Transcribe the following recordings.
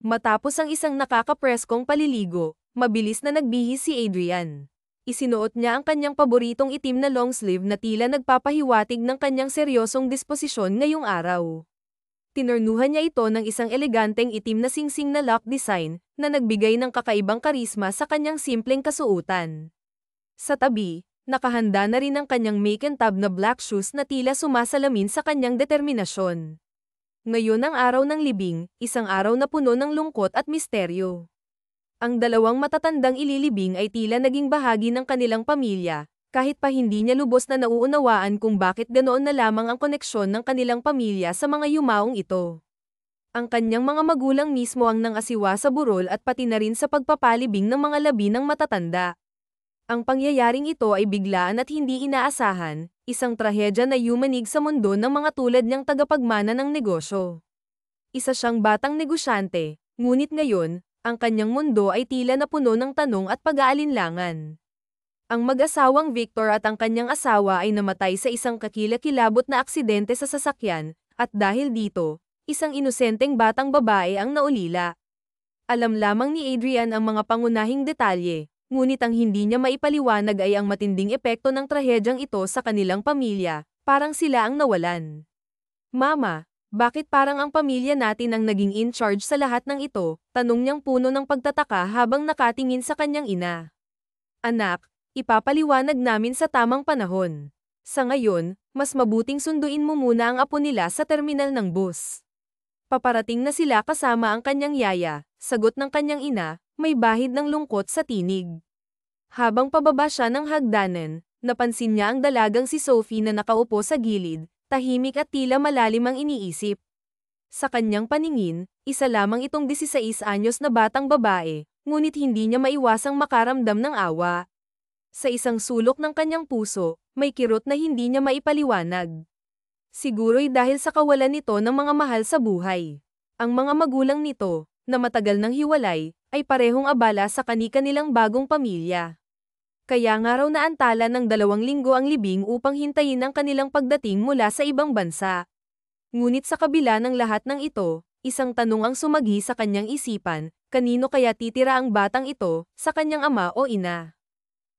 Matapos ang isang nakakapreskong paliligo, mabilis na nagbihis si Adrian. Isinuot niya ang kanyang paboritong itim na long sleeve na tila nagpapahiwatig ng kanyang seryosong disposisyon ngayong araw. Tinornuhan niya ito ng isang eleganteng itim na singsing na lock design na nagbigay ng kakaibang karisma sa kanyang simpleng kasuotan. Sa tabi, nakahanda na rin ang kanyang make-and-tab na black shoes na tila sumasalamin sa kanyang determinasyon. Ngayon ang araw ng libing, isang araw na puno ng lungkot at misteryo. Ang dalawang matatandang ililibing ay tila naging bahagi ng kanilang pamilya, kahit pa hindi niya lubos na nauunawaan kung bakit ganoon na lamang ang koneksyon ng kanilang pamilya sa mga yumaong ito. Ang kanyang mga magulang mismo ang nangasiwa sa burol at pati na rin sa pagpapalibing ng mga labi ng matatanda. Ang pangyayaring ito ay biglaan at hindi inaasahan, isang trahedya na yumanig sa mundo ng mga tulad niyang tagapagmana ng negosyo. Isa siyang batang negosyante, ngunit ngayon, ang kanyang mundo ay tila na puno ng tanong at pag-aalinlangan. Ang mag-asawang Victor at ang kanyang asawa ay namatay sa isang kakilakilabot na aksidente sa sasakyan, at dahil dito, isang inosenteng batang babae ang naulila. Alam lamang ni Adrian ang mga pangunahing detalye, ngunit ang hindi niya maipaliwanag ay ang matinding epekto ng trahedyang ito sa kanilang pamilya, parang sila ang nawalan. Mama, bakit parang ang pamilya natin ang naging in charge sa lahat ng ito? Tanong niyang puno ng pagtataka habang nakatingin sa kanyang ina. Anak, ipapaliwanag namin sa tamang panahon. Sa ngayon, mas mabuting sunduin mo muna ang apo nila sa terminal ng bus. Paparating na sila kasama ang kanyang yaya, sagot ng kanyang ina, may bahid ng lungkot sa tinig. Habang pababa siya ng hagdanan, napansin niya ang dalagang si Sophie na nakaupo sa gilid, tahimik at tila malalim ang iniisip. Sa kanyang paningin, isa lamang itong 16 anyos na batang babae, ngunit hindi niya maiwasang makaramdam ng awa. Sa isang sulok ng kanyang puso, may kirot na hindi niya maipaliwanag. Siguro'y dahil sa kawalan nito ng mga mahal sa buhay. Ang mga magulang nito, na matagal nang hiwalay, ay parehong abala sa kani-kanilang bagong pamilya. Kaya nga raw naantala ng 2 linggo ang libing upang hintayin ang kanilang pagdating mula sa ibang bansa. Ngunit sa kabila ng lahat ng ito, isang tanong ang sumaghi sa kanyang isipan, kanino kaya titira ang batang ito, sa kanyang ama o ina?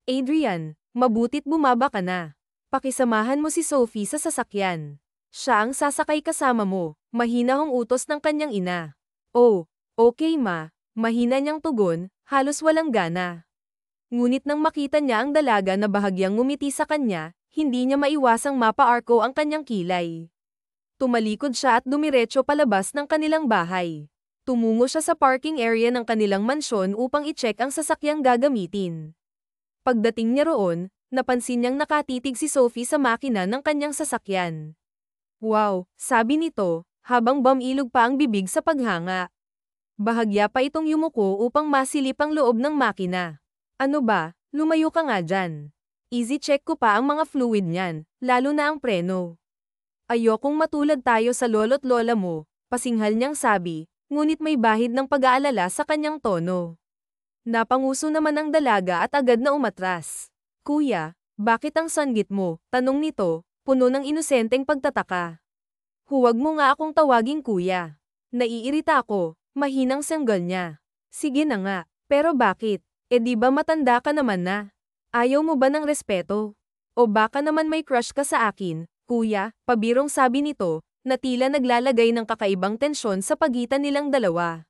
Adrian, mabutit bumaba ka na. Pakisamahan mo si Sophie sa sasakyan. Siya ang sasakay kasama mo, mahinahong utos ng kanyang ina. Oh, okay ma, mahina niyang tugon, halos walang gana. Ngunit nang makita niya ang dalaga na bahagyang ngumiti sa kanya, hindi niya maiwasang mapaarko ang kanyang kilay. Tumalikod siya at dumiretso palabas ng kanilang bahay. Tumungo siya sa parking area ng kanilang mansyon upang i-check ang sasakyang gagamitin. Pagdating niya roon, napansin niyang nakatitig si Sophie sa makina ng kanyang sasakyan. Wow, sabi nito, habang bumilog pa ang bibig sa paghanga. Bahagya pa itong yumuko upang masilip ang loob ng makina. Ano ba, lumayo ka nga dyan. Easy check ko pa ang mga fluid niyan, lalo na ang preno. Ayokong matulad tayo sa lolo't lola mo, pasinghal niyang sabi, ngunit may bahid ng pag-aalala sa kanyang tono. Napanguso naman ang dalaga at agad na umatras. Kuya, bakit ang sanggit mo? Tanong nito, puno ng inosenteng pagtataka. Huwag mo nga akong tawaging kuya. Naiirita ako, mahinang sanggal niya. Sige na nga, pero bakit? Di ba matanda ka naman na? Ayaw mo ba ng respeto? O baka naman may crush ka sa akin, kuya? Pabirong sabi nito, na tila naglalagay ng kakaibang tensyon sa pagitan nilang dalawa.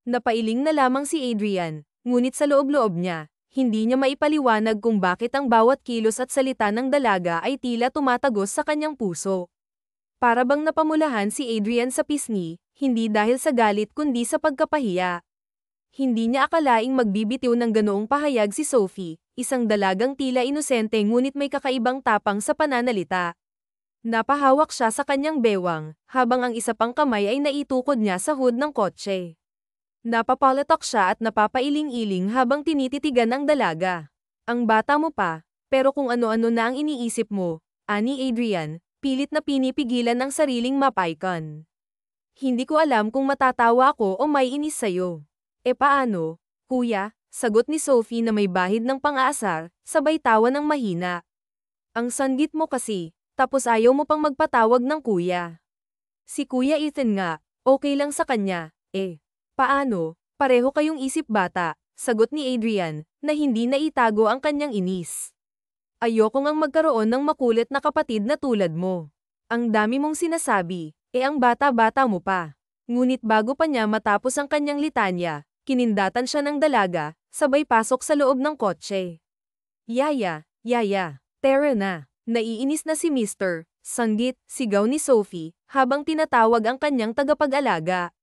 Napailing na lamang si Adrian, ngunit sa loob-loob niya, hindi niya maipaliwanag kung bakit ang bawat kilos at salita ng dalaga ay tila tumatagos sa kanyang puso. Para bang napamulahan si Adrian sa pisngi, hindi dahil sa galit kundi sa pagkapahiya. Hindi niya akalaing magbibitiw ng ganoong pahayag si Sophie, isang dalagang tila inosente ngunit may kakaibang tapang sa pananalita. Napahawak siya sa kanyang bewang, habang ang isa pang kamay ay naitukod niya sa hood ng kotse. Napapalatak siya at napapailing-iling habang tinititigan ang dalaga. Ang bata mo pa, pero kung ano-ano na ang iniisip mo, ani Adrian, pilit na pinipigilan ang sariling mapaykan. Hindi ko alam kung matatawa ako o may inis sa'yo. Paano, kuya? Sagot ni Sophie na may bahid ng pang-aasar, sabay tawa ng mahina. Ang sanggit mo kasi, tapos ayaw mo pang magpatawag ng kuya. Si Kuya Ethan nga, okay lang sa kanya, Paano? Pareho kayong isip bata, sagot ni Adrian, na hindi naitago ang kanyang inis. Ayoko ngang magkaroon ng makulit na kapatid na tulad mo. Ang dami mong sinasabi, ang bata-bata mo pa. Ngunit bago pa niya matapos ang kanyang litanya, kinindatan siya ng dalaga, sabay pasok sa loob ng kotse. Yaya, tara na. Naiinis na si Mr. Sanggit, sigaw ni Sophie, habang tinatawag ang kanyang tagapag-alaga.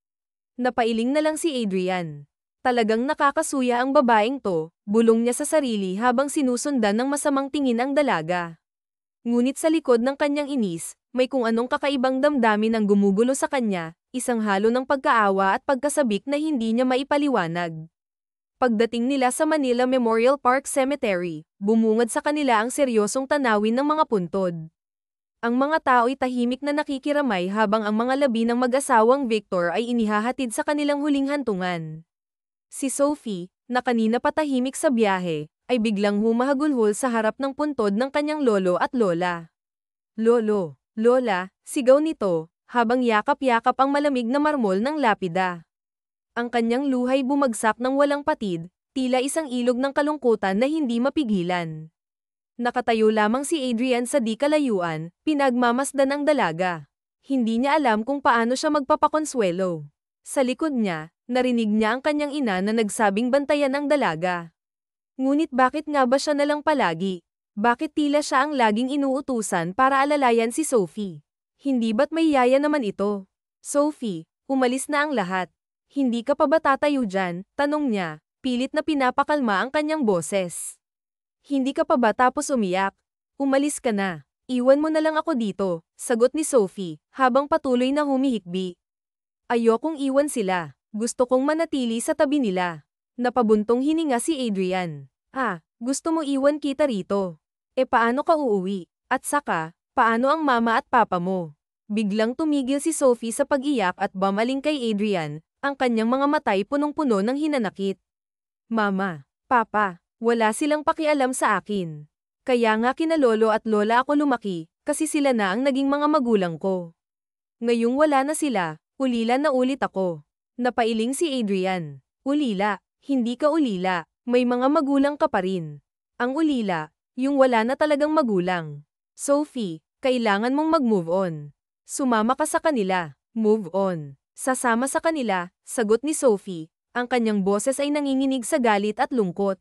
Napailing na lang si Adrian. Talagang nakakasuya ang babaeng to, bulong niya sa sarili habang sinusundan ng masamang tingin ang dalaga. Ngunit sa likod ng kanyang inis, may kung anong kakaibang damdamin ang gumugulo sa kanya, isang halo ng pagkaawa at pagkasabik na hindi niya maipaliwanag. Pagdating nila sa Manila Memorial Park Cemetery, bumungad sa kanila ang seryosong tanawin ng mga puntod. Ang mga tao'y tahimik na nakikiramay habang ang mga labi ng mag-asawang Victor ay inihahatid sa kanilang huling hantungan. Si Sophie, na kanina patahimik sa biyahe, ay biglang humahagulhol sa harap ng puntod ng kanyang lolo at lola. Lolo, lola, sigaw nito, habang yakap-yakap ang malamig na marmol ng lapida. Ang kanyang luhay bumagsak ng walang patid, tila isang ilog ng kalungkutan na hindi mapigilan. Nakatayo lamang si Adrian sa di kalayuan, pinagmamasdan ang dalaga. Hindi niya alam kung paano siya magpapakonsuelo. Sa likod niya, narinig niya ang kanyang ina na nagsabing bantayan ang dalaga. Ngunit bakit nga ba siya nalang palagi? Bakit tila siya ang laging inuutusan para alalayan si Sophie? Hindi ba't may yaya naman ito? Sophie, umalis na ang lahat. Hindi ka pa ba tatayo dyan? Tanong niya, pilit na pinapakalma ang kanyang boses. Hindi ka pa ba tapos umiyak? Umalis ka na. Iwan mo na lang ako dito, sagot ni Sophie, habang patuloy na humihikbi. Ayokong iwan sila. Gusto kong manatili sa tabi nila. Napabuntong hininga si Adrian. Gusto mo iwan kita rito? Paano ka uuwi? At saka, paano ang mama at papa mo? Biglang tumigil si Sophie sa pag-iyak at bumaling kay Adrian, ang kanyang mga matay punong-puno ng hinanakit. Mama, papa, wala silang pakialam sa akin. Kaya nga kina lolo at lola ako lumaki, kasi sila na ang naging mga magulang ko. Ngayong wala na sila, ulila na ulit ako. Napailing si Adrian. Ulila, hindi ka ulila, may mga magulang ka pa rin. Ang ulila, yung wala na talagang magulang. Sophie, kailangan mong mag-move on. Sumama ka sa kanila, move on. Sasama sa kanila, sagot ni Sophie, ang kanyang boses ay nanginginig sa galit at lungkot.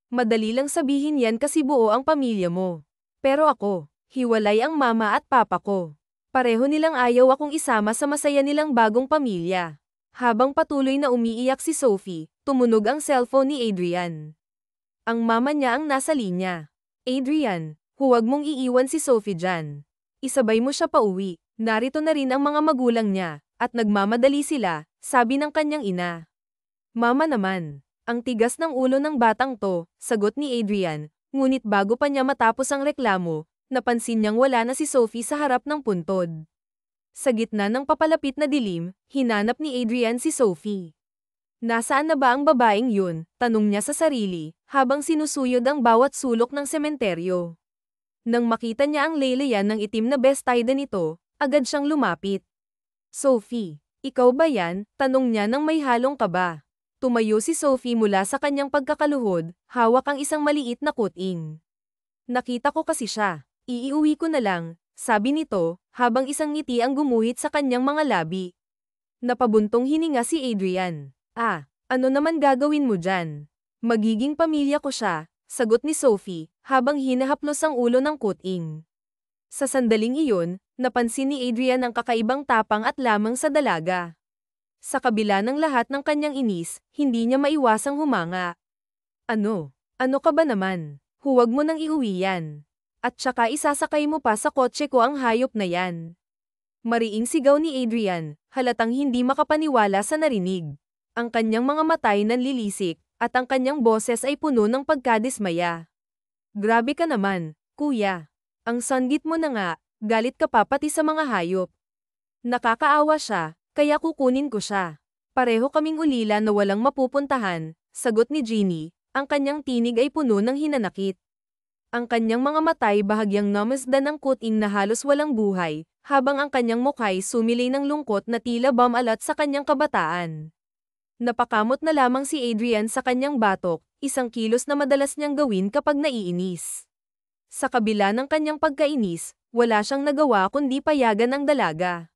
Madali lang sabihin yan kasi buo ang pamilya mo. Pero ako, hiwalay ang mama at papa ko. Pareho nilang ayaw akong isama sa masaya nilang bagong pamilya. Habang patuloy na umiiyak si Sophie, tumunog ang cellphone ni Adrian. Ang mama niya ang nasa linya. Adrian, huwag mong iiwan si Sophie dyan. Isabay mo siya pauwi, narito na rin ang mga magulang niya, at nagmamadali sila, sabi ng kanyang ina. Mama naman, ang tigas ng ulo ng batang to, sagot ni Adrian, ngunit bago pa niya matapos ang reklamo, napansin niyang wala na si Sophie sa harap ng puntod. Sa gitna ng papalapit na dilim, hinanap ni Adrian si Sophie. Nasaan na ba ang babaeng yun? Tanong niya sa sarili, habang sinusuyod ang bawat sulok ng sementeryo. Nang makita niya ang laylayan ng itim na bestida nito, agad siyang lumapit. Sophie, ikaw ba yan? Tanong niya nang may halong kaba. Tumayo si Sophie mula sa kanyang pagkakaluhod, hawak ang isang maliit na kuting. Nakita ko kasi siya. Iiuwi ko na lang, sabi nito, habang isang ngiti ang gumuhit sa kanyang mga labi. Napabuntong hininga si Adrian. Ano naman gagawin mo dyan? Magiging pamilya ko siya, sagot ni Sophie, habang hinahaplos ang ulo ng kuting. Sa sandaling iyon, napansin ni Adrian ang kakaibang tapang at lamang sa dalaga. Sa kabila ng lahat ng kanyang inis, hindi niya maiwasang humanga. Ano ka ba naman? Huwag mo nang iuwi yan. At saka isasakay mo pa sa kotse ko ang hayop na yan. Mariing sigaw ni Adrian, halatang hindi makapaniwala sa narinig. Ang kanyang mga matay nanlilisik, at ang kanyang boses ay puno ng pagkadismaya. Grabe ka naman, kuya. Ang sanggit mo na nga, galit ka pa pati sa mga hayop. Nakakaawa siya, kaya kukunin ko siya. Pareho kaming ulila na walang mapupuntahan, sagot ni Jeannie, ang kanyang tinig ay puno ng hinanakit. Ang kanyang mga matay bahagyang namasdan ng kuting na halos walang buhay, habang ang kanyang mukha'y sumilay ng lungkot na tila bumalat sa kanyang kabataan. Napakamot na lamang si Adrian sa kanyang batok, isang kilos na madalas niyang gawin kapag naiinis. Sa kabila ng kanyang pagkainis, wala siyang nagawa kundi payagan ang dalaga.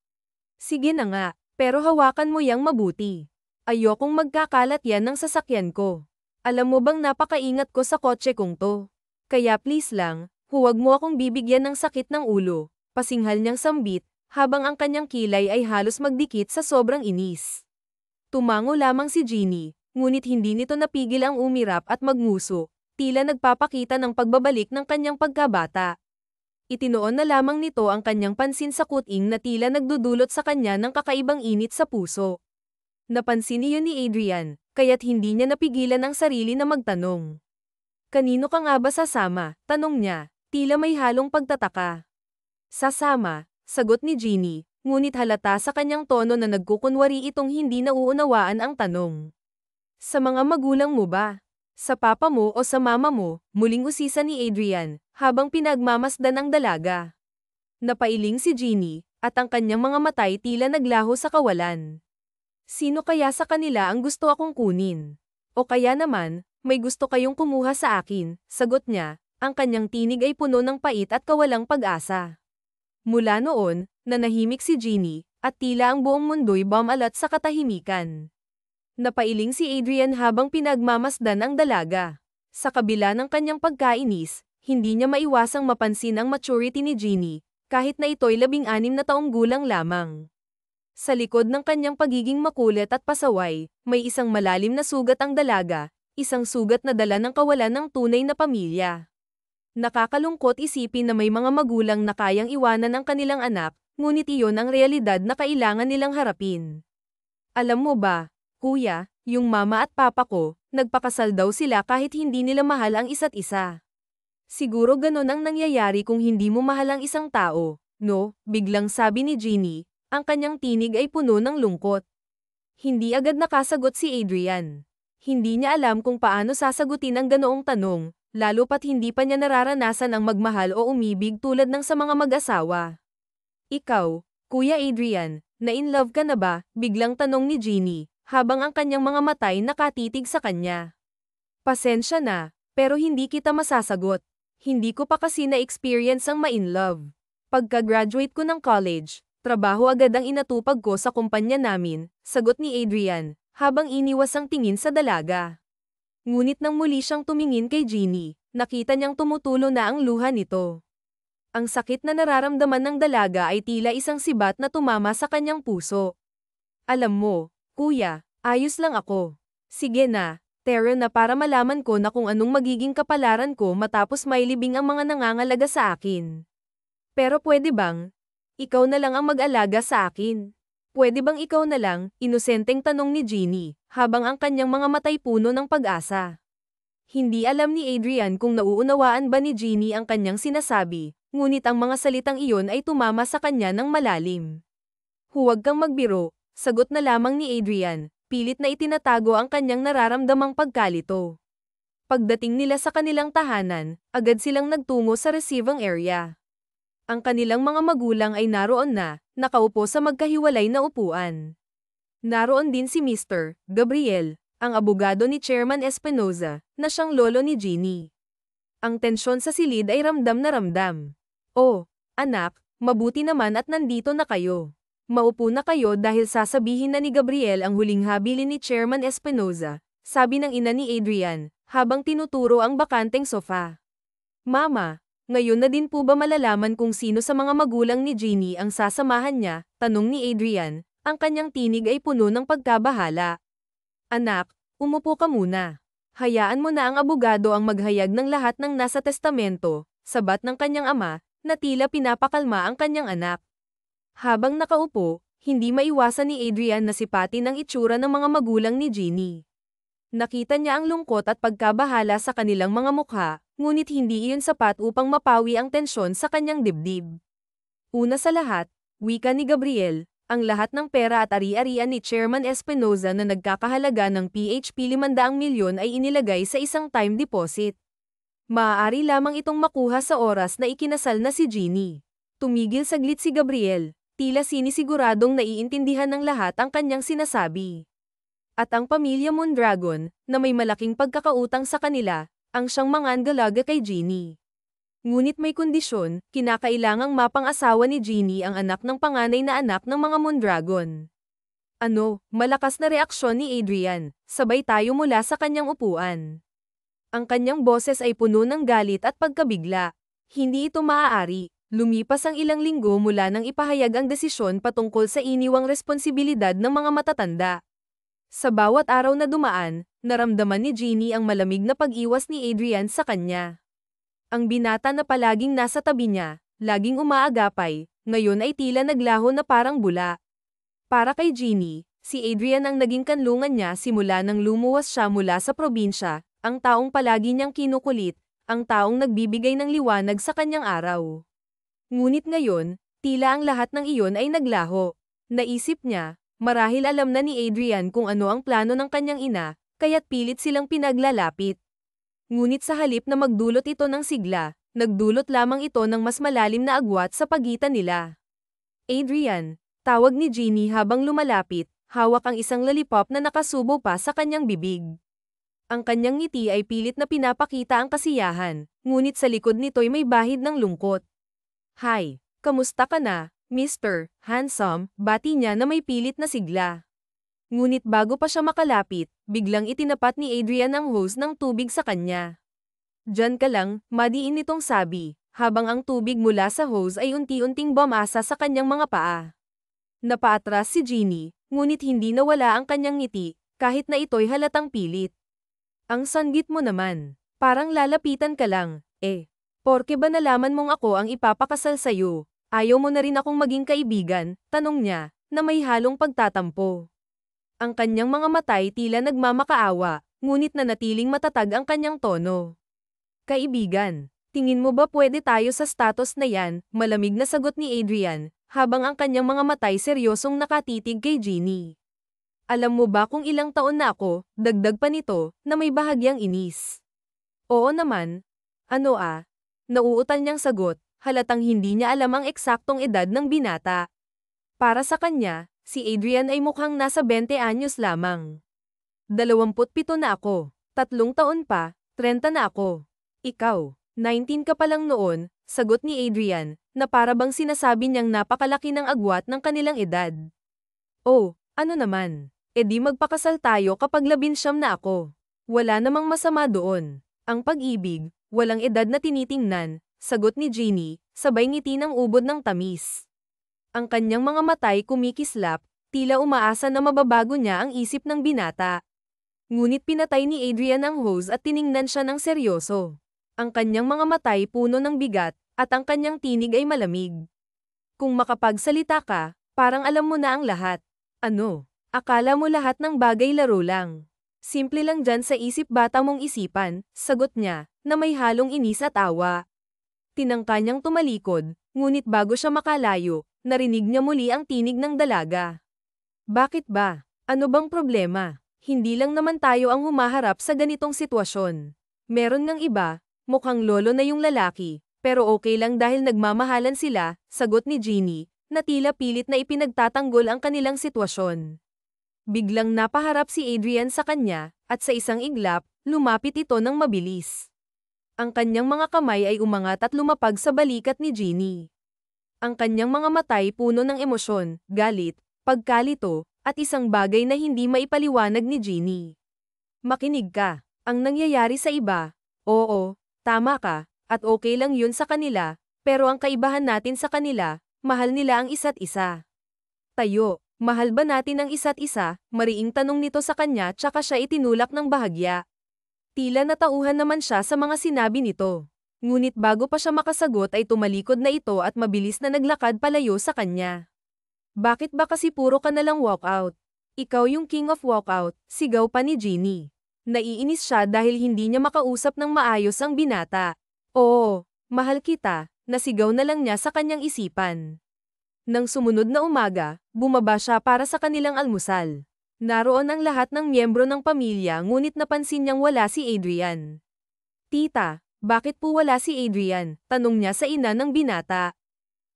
Sige na nga, pero hawakan mo yang mabuti. Ayokong magkakalat yan ng sasakyan ko. Alam mo bang napakaingat ko sa kotse kong to? Kaya please lang, huwag mo akong bibigyan ng sakit ng ulo. Pasinghal niyang sambit, habang ang kanyang kilay ay halos magdikit sa sobrang inis. Tumango lamang si Jeannie, ngunit hindi nito napigil ang umirap at magmuso, tila nagpapakita ng pagbabalik ng kanyang pagkabata. Itinoon na lamang nito ang kanyang pansin sa kuting na tila nagdudulot sa kanya ng kakaibang init sa puso. Napansin iyon ni Adrian, kaya't hindi niya napigilan ang sarili na magtanong. Kanino ka nga ba sasama? Tanong niya, tila may halong pagtataka. Sasama, sagot ni Jeannie, ngunit halata sa kanyang tono na nagkukunwari itong hindi nauunawaan ang tanong. Sa mga magulang mo ba? Sa papa mo o sa mama mo? Muling usisa ni Adrian, habang pinagmamasdan ang dalaga. Napailing si Jeannie, at ang kanyang mga matay tila naglaho sa kawalan. Sino kaya sa kanila ang gusto akong kunin? O kaya naman, may gusto kayong kumuha sa akin, sagot niya, ang kanyang tinig ay puno ng pait at kawalang pag-asa. Mula noon, nanahimik si Jeannie, at tila ang buong mundo'y bumalat sa katahimikan. Napailing si Adrian habang pinagmamasdan ang dalaga. Sa kabila ng kanyang pagkainis, hindi niya maiwasang mapansin ang maturity ni Jeannie, kahit na ito'y 16 na taong gulang lamang. Sa likod ng kanyang pagiging makulit at pasaway, may isang malalim na sugat ang dalaga, isang sugat na dala ng kawalan ng tunay na pamilya. Nakakalungkot isipin na may mga magulang na kayang iwanan ang kanilang anak, ngunit iyon ang realidad na kailangan nilang harapin. Alam mo ba, kuya, yung mama at papa ko, nagpakasal daw sila kahit hindi nila mahal ang isa't isa. Siguro ganon ang nangyayari kung hindi mo mahal ang isang tao, no? Biglang sabi ni Jeannie, ang kanyang tinig ay puno ng lungkot. Hindi agad nakasagot si Adrian. Hindi niya alam kung paano sasagutin ang ganoong tanong, lalo pat hindi pa niya nararanasan ang magmahal o umibig tulad ng sa mga mag-asawa. Ikaw, Kuya Adrian, na-in-love ka na ba? Biglang tanong ni Jeannie, habang ang kanyang mga matay nakatitig sa kanya. Pasensya na, pero hindi kita masasagot. Hindi ko pa kasi na-experience ang ma-in-love. Pagka-graduate ko ng college, trabaho agad ang inatupag ko sa kumpanya namin, sagot ni Adrian, habang iniwas ang tingin sa dalaga. Ngunit nang muli siyang tumingin kay Jeannie, nakita niyang tumutulo na ang luha nito. Ang sakit na nararamdaman ng dalaga ay tila isang sibat na tumama sa kanyang puso. Alam mo, kuya, ayos lang ako. Sige na, Tara na para malaman ko na kung anong magiging kapalaran ko matapos mailibing ang mga nangangalaga sa akin. Pero pwede bang, ikaw na lang ang mag-alaga sa akin? Pwede bang ikaw na lang, inosenteng tanong ni Jeannie, habang ang kanyang mga matay puno ng pag-asa. Hindi alam ni Adrian kung nauunawaan ba ni Jeannie ang kanyang sinasabi, ngunit ang mga salitang iyon ay tumama sa kanya ng malalim. Huwag kang magbiro, sagot na lamang ni Adrian, pilit na itinatago ang kanyang nararamdamang pagkalito. Pagdating nila sa kanilang tahanan, agad silang nagtungo sa receiving area. Ang kanilang mga magulang ay naroon na, nakaupo sa magkahiwalay na upuan. Naroon din si Mr. Gabriel, ang abogado ni Chairman Espinoza, na siyang lolo ni Jeannie. Ang tensyon sa silid ay ramdam na ramdam. Oh, anak, mabuti naman at nandito na kayo. Maupo na kayo dahil sasabihin na ni Gabriel ang huling habilin ni Chairman Espinoza, sabi ng ina ni Adrian, habang tinuturo ang bakanteng sofa. Mama, ngayon na din po ba malalaman kung sino sa mga magulang ni Jeannie ang sasamahan niya? Tanong ni Adrian, ang kanyang tinig ay puno ng pagkabahala. Anak, umupo ka muna. Hayaan mo na ang abogado ang maghayag ng lahat ng nasa testamento, sabat ng kanyang ama, na tila pinapakalma ang kanyang anak. Habang nakaupo, hindi maiwasan ni Adrian na sipatin ang itsura ng mga magulang ni Jeannie. Nakita niya ang lungkot at pagkabahala sa kanilang mga mukha, ngunit hindi iyon sapat upang mapawi ang tensyon sa kanyang dibdib. Una sa lahat, wika ni Gabriel, ang lahat ng pera at ari-arian ni Chairman Espinoza na nagkakahalaga ng PHP 500 milyon ay inilagay sa isang time deposit. Maaari lamang itong makuha sa oras na ikinasal na si Jeannie. Tumigil saglit si Gabriel. Tila sinisiguradong naiintindihan ng lahat ang kanyang sinasabi. At ang pamilya Mondragon, na may malaking pagkakautang sa kanila, ang siyang mangangalaga kay Ginny. Ngunit may kondisyon, kinakailangang mapang-asawa ni Ginny ang anak ng panganay na anak ng mga Mondragon. Ano, malakas na reaksyon ni Adrian, sabay tayo mula sa kanyang upuan. Ang kanyang boses ay puno ng galit at pagkabigla. Hindi ito maaari. Lumipas ang ilang linggo mula nang ipahayag ang desisyon patungkol sa iniwang responsibilidad ng mga matatanda. Sa bawat araw na dumaan, naramdaman ni Ginny ang malamig na pag-iwas ni Adrian sa kanya. Ang binata na palaging nasa tabi niya, laging umaagapay, ngayon ay tila naglaho na parang bula. Para kay Ginny, si Adrian ang naging kanlungan niya simula nang lumuwas siya mula sa probinsya, ang taong palagi niyang kinukulit, ang taong nagbibigay ng liwanag sa kanyang araw. Ngunit ngayon, tila ang lahat ng iyon ay naglaho. Naisip niya, marahil alam na ni Adrian kung ano ang plano ng kanyang ina, kaya't pilit silang pinaglalapit. Ngunit sa halip na magdulot ito ng sigla, nagdulot lamang ito ng mas malalim na agwat sa pagitan nila. Adrian, tawag ni Ginny habang lumalapit, hawak ang isang lollipop na nakasubo pa sa kanyang bibig. Ang kanyang ngiti ay pilit na pinapakita ang kasiyahan, ngunit sa likod nito'y may bahid ng lungkot. Hi, kamusta ka na, Mr. Handsome? Bati niya na may pilit na sigla. Ngunit bago pa siya makalapit, biglang itinapat ni Adrian ang hose ng tubig sa kanya. Diyan ka lang, madiin nitong sabi, habang ang tubig mula sa hose ay unti-unting bumasa sa kanyang mga paa. Napaatras si Ginny, ngunit hindi nawala ang kanyang ngiti, kahit na ito'y halatang pilit. Ang sanggit mo naman, parang lalapitan ka lang, porke ba nalaman mong ako ang ipapakasal sa'yo? Ayaw mo na rin akong maging kaibigan? Tanong niya, na may halong pagtatampo. Ang kanyang mga matay tila nagmamakaawa, ngunit nanatiling matatag ang kanyang tono. Kaibigan, tingin mo ba pwede tayo sa status na yan? Malamig na sagot ni Adrian, habang ang kanyang mga matay seryosong nakatitig kay Ginny. Alam mo ba kung ilang taon na ako? Dagdag pa nito, na may bahagyang inis. Oo naman. Ano Nauutal niyang sagot, halatang hindi niya alam ang eksaktong edad ng binata. Para sa kanya, si Adrian ay mukhang nasa 20 anyos lamang. 27 na ako, 3 taon pa, 30 na ako. Ikaw, 19 ka pa lang noon, sagot ni Adrian, na para bang sinasabi niyang napakalaki ng agwat ng kanilang edad. Oh, ano naman, edi magpakasal tayo kapag 19 na ako. Wala namang masama doon. Ang pag-ibig, walang edad na tinitingnan, sagot ni Ginny, sabay ngiti ng ubod ng tamis. Ang kanyang mga matay kumikislap, tila umaasa na mababago niya ang isip ng binata. Ngunit pinatay ni Adrian ang hose at tiningnan siya ng seryoso. Ang kanyang mga matay puno ng bigat, at ang kanyang tinig ay malamig. Kung makapagsalita ka, parang alam mo na ang lahat. Ano? Akala mo lahat ng bagay laro lang. Simple lang dyan sa isip bata mong isipan, sagot niya, na may halong inis at awa. Tinangka niyang tumalikod, ngunit bago siya makalayo, narinig niya muli ang tinig ng dalaga. Bakit ba? Ano bang problema? Hindi lang naman tayo ang humaharap sa ganitong sitwasyon. Meron ngang iba, mukhang lolo na yung lalaki, pero okay lang dahil nagmamahalan sila, sagot ni Ginny, na tila pilit na ipinagtatanggol ang kanilang sitwasyon. Biglang napaharap si Adrian sa kanya, at sa isang iglap, lumapit ito ng mabilis. Ang kanyang mga kamay ay umangat at lumapag sa balikat ni Ginny. Ang kanyang mga matay puno ng emosyon, galit, pagkalito, at isang bagay na hindi maipaliwanag ni Ginny. Makinig ka, ang nangyayari sa iba, oo, tama ka, at okay lang yun sa kanila, pero ang kaibahan natin sa kanila, mahal nila ang isa't isa. Tayo. Mahal ba natin ang isa't isa? Mariing tanong nito sa kanya tsaka siya itinulak ng bahagya. Tila natauhan naman siya sa mga sinabi nito. Ngunit bago pa siya makasagot ay tumalikod na ito at mabilis na naglakad palayo sa kanya. Bakit ba kasi puro ka nalang walkout? Ikaw yung king of walkout, sigaw pa ni Ginny. Naiinis siya dahil hindi niya makausap ng maayos ang binata. Oo, mahal kita, nasigaw na lang niya sa kanyang isipan. Nang sumunod na umaga, bumaba siya para sa kanilang almusal. Naroon ang lahat ng miyembro ng pamilya ngunit napansin niyang wala si Adrian. Tita, bakit po wala si Adrian? Tanong niya sa ina ng binata.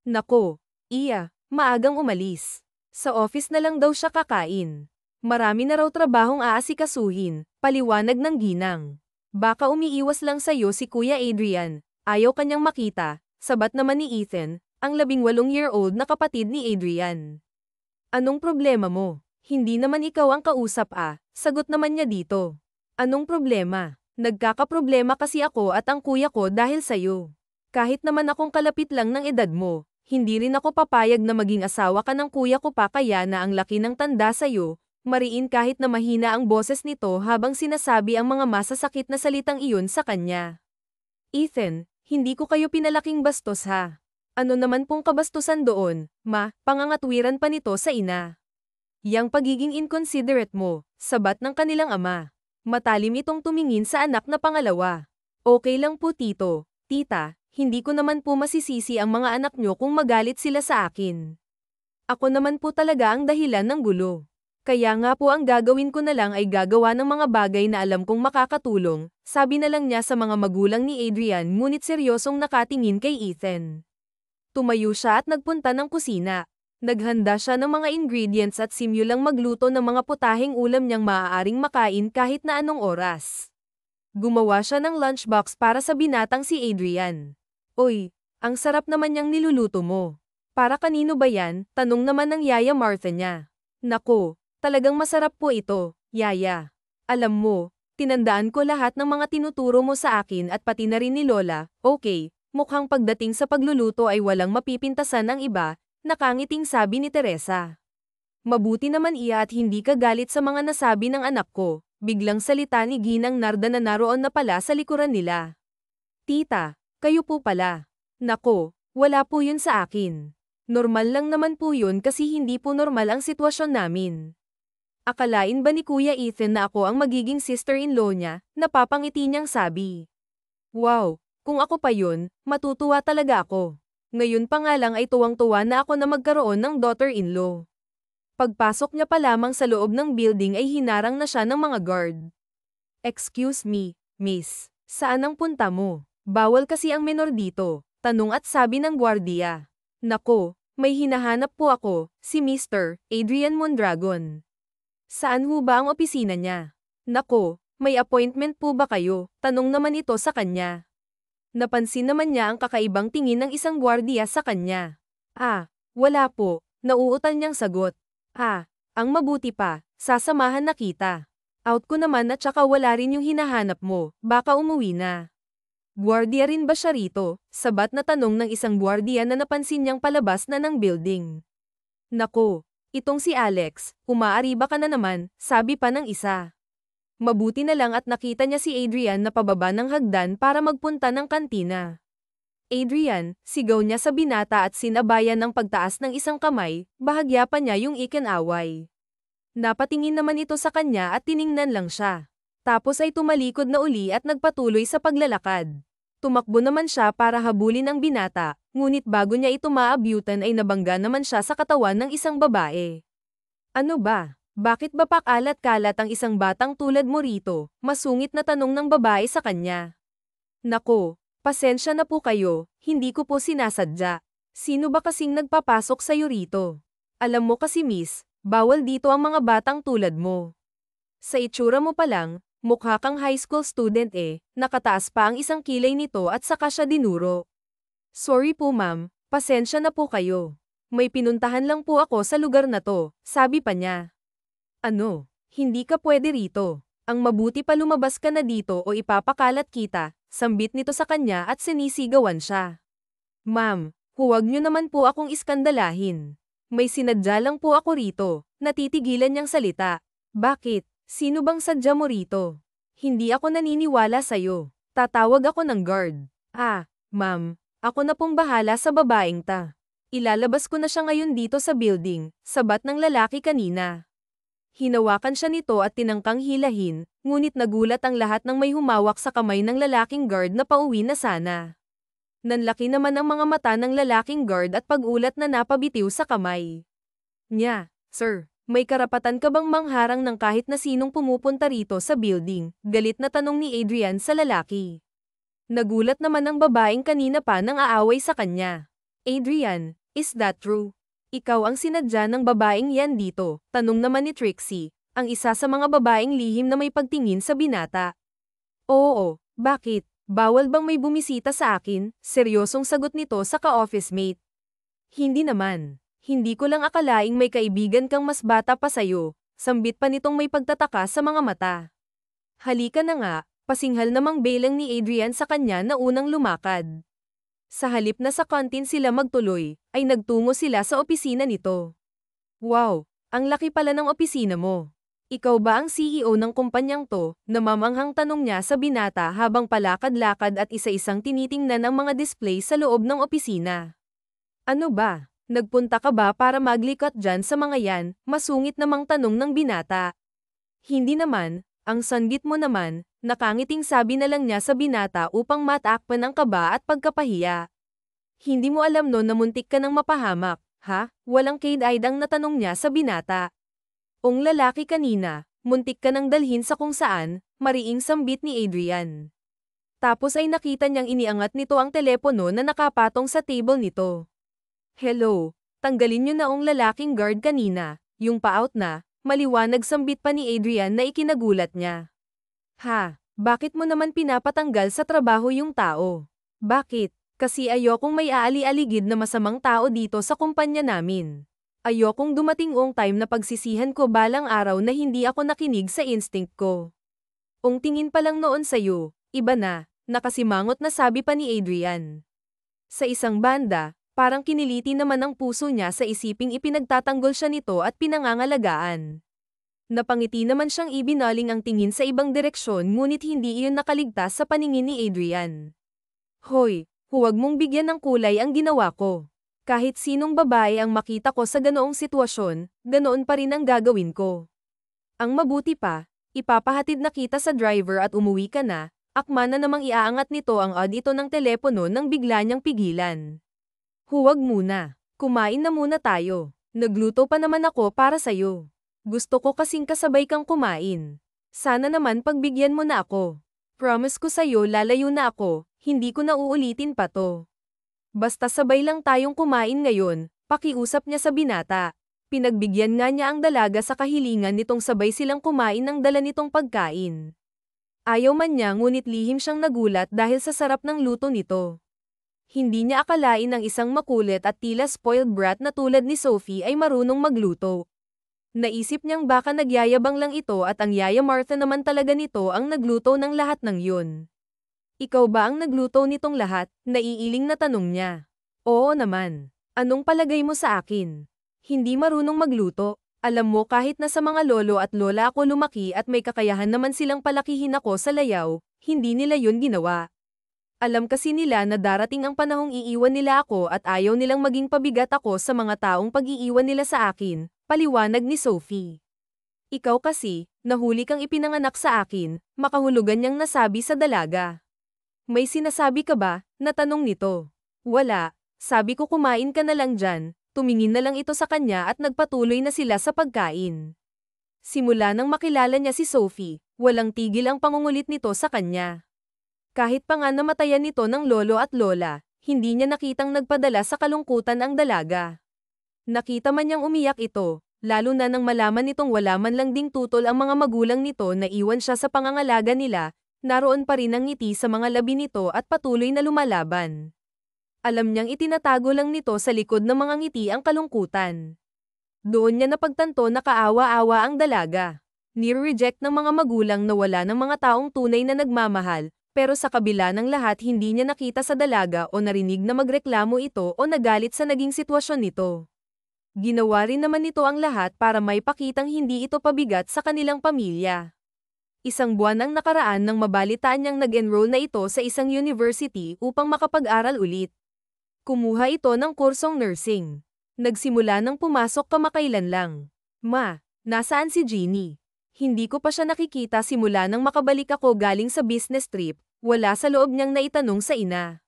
Nako, iya, maagang umalis. Sa office na lang daw siya kakain. Marami na raw trabahong aasikasuhin, paliwanag ng ginang. Baka umiiwas lang sa'yo si Kuya Adrian, ayaw kanyang makita, sabat naman ni Ethan, ang 18-year-old na kapatid ni Adrian. Anong problema mo? Hindi naman ikaw ang kausap sagot naman niya dito. Anong problema? Nagkakaproblema kasi ako at ang kuya ko dahil sa'yo. Kahit naman akong kalapit lang ng edad mo, hindi rin ako papayag na maging asawa ka ng kuya ko pa kaya na ang laki ng tanda sa'yo, mariin kahit na mahina ang boses nito habang sinasabi ang mga masasakit na salitang iyon sa kanya. Ethan, hindi ko kayo pinalaking bastos ha. Ano naman pong kabastusan doon, pangangatwiran pa nito sa ina. Yang pagiging inconsiderate mo, sabat ng kanilang ama. Matalim itong tumingin sa anak na pangalawa. Okay lang po tito, tita, hindi ko naman po masisisi ang mga anak nyo kung magalit sila sa akin. Ako naman po talaga ang dahilan ng gulo. Kaya nga po ang gagawin ko na lang ay gagawa ng mga bagay na alam kong makakatulong, sabi na lang niya sa mga magulang ni Adrian ngunit seryosong nakatingin kay Ethan. Tumayo siya at nagpunta ng kusina. Naghanda siya ng mga ingredients at simulang magluto ng mga putaheng ulam niyang maaaring makain kahit na anong oras. Gumawa siya ng lunchbox para sa binatang si Adrian. Oy, ang sarap naman niyang niluluto mo. Para kanino ba yan? Tanong naman ng Yaya Martha niya. Nako, talagang masarap po ito, Yaya. Alam mo, tinandaan ko lahat ng mga tinuturo mo sa akin at pati na rin ni Lola. Okay, mukhang pagdating sa pagluluto ay walang mapipintasan ang iba, nakangiting sabi ni Teresa. Mabuti naman iya at hindi ka galit sa mga nasabi ng anak ko, biglang salita ni Ginang Narda na naroon na pala sa likuran nila. Tita, kayo po pala. Nako, wala po yun sa akin. Normal lang naman po yun kasi hindi po normal ang sitwasyon namin. Akalain ba ni Kuya Ethan na ako ang magiging sister-in-law niya? Napapangiti niyang sabi. Wow, kung ako pa yun, matutuwa talaga ako. Ngayon pa nga lang ay tuwang-tuwa na ako na magkaroon ng daughter-in-law. Pagpasok niya pa lamang sa loob ng building ay hinarang na siya ng mga guard. Excuse me, miss, saan ang punta mo? Bawal kasi ang menor dito, tanong at sabi ng gwardiya. Nako, may hinahanap po ako, si Mr. Adrian Mondragon. Saan ho ba ang opisina niya? Nako, may appointment po ba kayo? Tanong naman ito sa kanya. Napansin naman niya ang kakaibang tingin ng isang gwardiya sa kanya. Wala po, nauutal niyang sagot. Ang mabuti pa, sasamahan na kita. Out ko naman at saka wala rin yung hinahanap mo, baka umuwi na. Gwardiya rin ba siya rito? Sabat na tanong ng isang gwardiya na napansin niyang palabas na ng building. Nako, itong si Alex, umaariba ka na naman, sabi pa ng isa. Mabuti na lang at nakita niya si Adrian na pababa ng hagdan para magpunta ng kantina. Adrian, sigaw niya sa binata at sinabayan ng pagtaas ng isang kamay, bahagya pa niya yung ikinaway. Napatingin naman ito sa kanya at tiningnan lang siya. Tapos ay tumalikod na uli at nagpatuloy sa paglalakad. Tumakbo naman siya para habulin ang binata, ngunit bago niya ito maabyutan ay nabangga naman siya sa katawan ng isang babae. Ano ba? Bakit ba pakalat-kalat ang isang batang tulad mo rito? Masungit na tanong ng babae sa kanya. Nako, pasensya na po kayo, hindi ko po sinasadya. Sino ba kasing nagpapasok sa'yo rito? Alam mo kasi miss, bawal dito ang mga batang tulad mo. Sa itsura mo pa lang, mukha kang high school student nakataas pa ang isang kilay nito at saka siya dinuro. Sorry po ma'am, pasensya na po kayo. May pinuntahan lang po ako sa lugar na to, sabi pa niya. Ano? Hindi ka pwede rito. Ang mabuti pa lumabas ka na dito o ipapakalat kita, sambit nito sa kanya at sinisigawan siya. Ma'am, huwag niyo naman po akong iskandalahin. May sinadya lang po ako rito, natitigilan niyang salita. Bakit? Sino bang sadya mo rito? Hindi ako naniniwala sa'yo. Tatawag ako ng guard. Ma'am, ako na pong bahala sa babaeng ta. Ilalabas ko na siya ngayon dito sa building, sabat ng lalaki kanina. Hinawakan siya nito at tinangkang hilahin, ngunit nagulat ang lahat ng may humawak sa kamay ng lalaking guard na pauwi na sana. Nanlaki naman ang mga mata ng lalaking guard at pagulat na napabitiw sa kamay. Sir, may karapatan ka bang mangharang ng kahit na sinong pumupunta rito sa building? Galit na tanong ni Adrian sa lalaki. Nagulat naman ang babaeng kanina pa nang aaway sa kanya. Adrian, is that true? Ikaw ang sinadya ng babaeng yan dito, tanong naman ni Trixie. ang isa sa mga babaeng lihim na may pagtingin sa binata. Oo, bakit? Bawal bang may bumisita sa akin? Seryosong sagot nito sa ka-office mate. Hindi naman. Hindi ko lang akalaing may kaibigan kang mas bata pa sayo. Sambit pa nitong may pagtataka sa mga mata. Halika na nga, pasinghal namang belang ni Adrian sa kanya na unang lumakad. Sa halip na sa kantin sila magtuloy, ay nagtungo sila sa opisina nito. Wow, ang laki pala ng opisina mo. Ikaw ba ang CEO ng kumpanyang to? Namamanghang tanong niya sa binata habang palakad-lakad at isa-isang tinitingnan ang mga display sa loob ng opisina. Ano ba? Nagpunta ka ba para maglikot dyan sa mga yan? Masungit namang tanong ng binata. Hindi naman, ang sanggit mo naman, nakangiting sabi na lang niya sa binata upang matakpan ang kaba at pagkapahiya. Hindi mo alam no na muntik ka nang mapahamak, ha? Walang kid-eyed na tanong niya sa binata. Ong lalaki kanina, muntik ka nang dalhin sa kung saan, mariing sambit ni Adrian. Tapos ay nakita niyang iniangat nito ang telepono na nakapatong sa table nito. Hello, tanggalin niyo na ong lalaking guard kanina, yung pa-out na, maliwanag sambit pa ni Adrian na ikinagulat niya. Ha, bakit mo naman pinapatanggal sa trabaho yung tao? Bakit? Kasi ayokong may aali-aligid na masamang tao dito sa kumpanya namin. Ayokong dumating ong time na pagsisihan ko balang araw na hindi ako nakinig sa instinct ko. Ong tingin pa lang noon sa'yo, iba na, nakasimangot na sabi pa ni Adrian. Sa isang banda, parang kiniliti naman ang puso niya sa isiping ipinagtatanggol siya nito at pinangangalagaan. Napangiti naman siyang ibinaling ang tingin sa ibang direksyon ngunit hindi iyon nakaligtas sa paningin ni Adrian. Hoy, huwag mong bigyan ng kulay ang ginawa ko. Kahit sinong babae ang makita ko sa ganoong sitwasyon, ganoon pa rin ang gagawin ko. Ang mabuti pa, ipapahatid na kita sa driver at umuwi ka na, akma na namang iaangat nito ang ad ito ng telepono nang bigla niyang pigilan. Huwag muna. Kumain na muna tayo. Nagluto pa naman ako para sa'yo. Gusto ko kasing kasabay kang kumain. Sana naman pagbigyan mo na ako. Promise ko sa'yo lalayo na ako, hindi ko na uulitin pa to. Basta sabay lang tayong kumain ngayon, pakiusap niya sa binata. Pinagbigyan nga niya ang dalaga sa kahilingan nitong sabay silang kumain ng dala nitong pagkain. Ayaw man niya ngunit lihim siyang nagulat dahil sa sarap ng luto nito. Hindi niya akalain ang isang makulit at tila spoiled brat na tulad ni Sophie ay marunong magluto. Naisip niyang baka nagyayabang lang ito at ang Yaya Martha naman talaga nito ang nagluto ng lahat ng yun. Ikaw ba ang nagluto nitong lahat? Naiiling na tanong niya. Oo naman. Anong palagay mo sa akin? Hindi marunong magluto. Alam mo kahit na sa mga lolo at lola ako lumaki at may kakayahan naman silang palakihin ako sa layaw, hindi nila yun ginawa. Alam kasi nila na darating ang panahong iiwan nila ako at ayaw nilang maging pabigat ako sa mga taong pag-iiwan nila sa akin, paliwanag ni Sophie. Ikaw kasi, nahuli kang ipinanganak sa akin, makahulugan niyang nasabi sa dalaga. May sinasabi ka ba? Natanong nito. Wala, sabi ko kumain ka na lang dyan, tumingin na lang ito sa kanya at nagpatuloy na sila sa pagkain. Simula nang makilala niya si Sophie, walang tigil ang pangungulit nito sa kanya. Kahit pa nga namatayan nito ng lolo at lola, hindi niya nakitang nagpadala sa kalungkutan ang dalaga. Nakita man niyang umiyak ito, lalo na nang malaman nitong wala man lang ding tutol ang mga magulang nito na iwan siya sa pangangalaga nila, naroon pa rin ang ngiti sa mga labi nito at patuloy na lumalaban. Alam niyang itinatago lang nito sa likod ng mga ngiti ang kalungkutan. Doon niya napagtanto na kaawa-awa ang dalaga. Nire-reject ng mga magulang na wala ng mga taong tunay na nagmamahal, pero sa kabila ng lahat hindi niya nakita sa dalaga o narinig na magreklamo ito o nagalit sa naging sitwasyon nito. Ginawa rin naman nito ang lahat para maipakitang hindi ito pabigat sa kanilang pamilya. Isang buwan ang nakaraan nang mabalitaan niyang nag-enroll na ito sa isang university upang makapag-aral ulit. Kumuha ito ng kursong nursing. Nagsimula nang pumasok kamakailan lang. Ma, nasaan si Jeannie? Hindi ko pa siya nakikita simula nang makabalik ako galing sa business trip, wala sa loob niyang naitanong sa ina.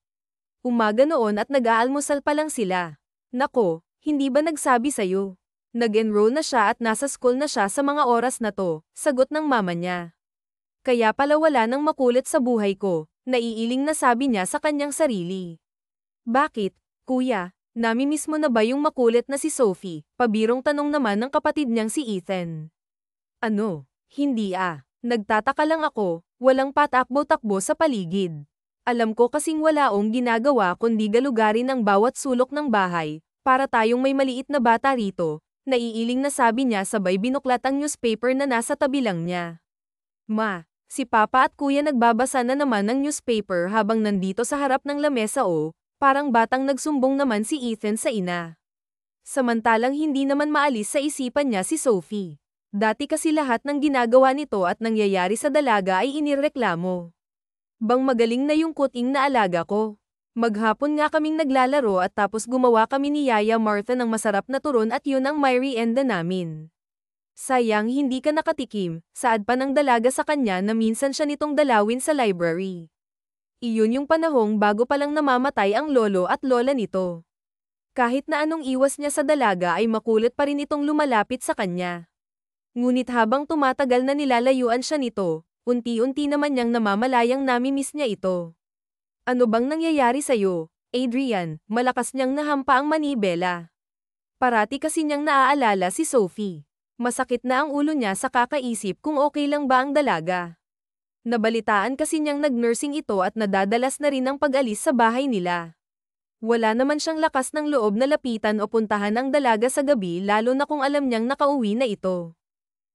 Umaga noon at nag-aalmusal pa lang sila. Nako, hindi ba nagsabi sa'yo? Nag-enroll na siya at nasa school na siya sa mga oras na to, sagot ng mama niya. Kaya pala wala nang makulit sa buhay ko, naiiling na sabi niya sa kanyang sarili. Bakit, kuya, namimiss mo na ba yung makulit na si Sophie? Pabirong tanong naman ng kapatid niyang si Ethan. Ano? Hindi ah. Nagtataka lang ako, walang patakbo-takbo sa paligid. Alam ko kasing wala ong ginagawa kundi galugarin ang bawat sulok ng bahay, para tayong may maliit na bata rito, naiiling na sabi niya sabay binuklat ang newspaper na nasa tabi lang niya. Ma, si Papa at Kuya nagbabasa na naman ng newspaper habang nandito sa harap ng lamesa o, parang batang nagsumbong naman si Ethan sa ina. Samantalang hindi naman maalis sa isipan niya si Sophie. Dati kasi lahat ng ginagawa nito at nangyayari sa dalaga ay inireklamo. Bang magaling na yung kuting na alaga ko. Maghapon nga kaming naglalaro at tapos gumawa kami ni Yaya Martha ng masarap na turon at yun ang merienda namin. Sayang hindi ka nakatikim, saad pa ng dalaga sa kanya na minsan siya nitong dalawin sa library. Iyon yung panahong bago palang namamatay ang lolo at lola nito. Kahit na anong iwas niya sa dalaga ay makulit pa rin itong lumalapit sa kanya. Ngunit habang tumatagal na nilalayuan siya nito, unti-unti naman niyang namamalayang namimiss niya ito. Ano bang nangyayari sa'yo, Adrian? Malakas niyang nahampa ang manibela. Parati kasi niyang naaalala si Sophie. Masakit na ang ulo niya sa kakaisip kung okay lang ba ang dalaga. Nabalitaan kasi niyang nag-nursing ito at nadadalas na rin ang pag-alis sa bahay nila. Wala naman siyang lakas ng loob na lapitan o puntahan ang dalaga sa gabi lalo na kung alam niyang nakauwi na ito.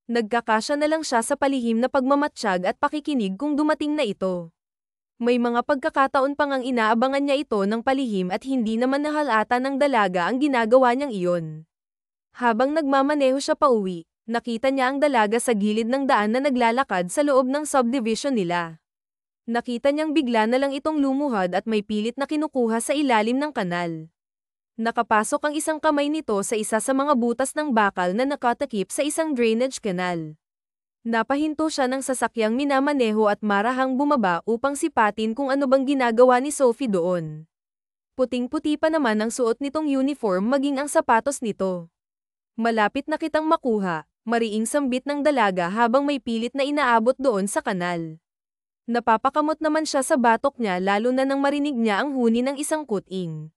Nagkakasya na lang siya sa palihim na pagmamatsyag at pakikinig kung dumating na ito. May mga pagkakataon pang ang inaabangan niya ito ng palihim at hindi naman nahalata ng dalaga ang ginagawa niyang iyon. Habang nagmamaneho siya pauwi, nakita niya ang dalaga sa gilid ng daan na naglalakad sa loob ng subdivision nila. Nakita niyang bigla na lang itong lumuhad at may pilit na kinukuha sa ilalim ng kanal. Nakapasok ang isang kamay nito sa isa sa mga butas ng bakal na nakatakip sa isang drainage canal. Napahinto siya ng sasakyang minamaneho at marahang bumaba upang sipatin kung ano bang ginagawa ni Sophie doon. Puting-puti pa naman ang suot nitong uniform maging ang sapatos nito. Malapit na kitang makuha, mariing sambit ng dalaga habang may pilit na inaabot doon sa kanal. Napapakamot naman siya sa batok niya lalo na nang marinig niya ang huni ng isang kuting.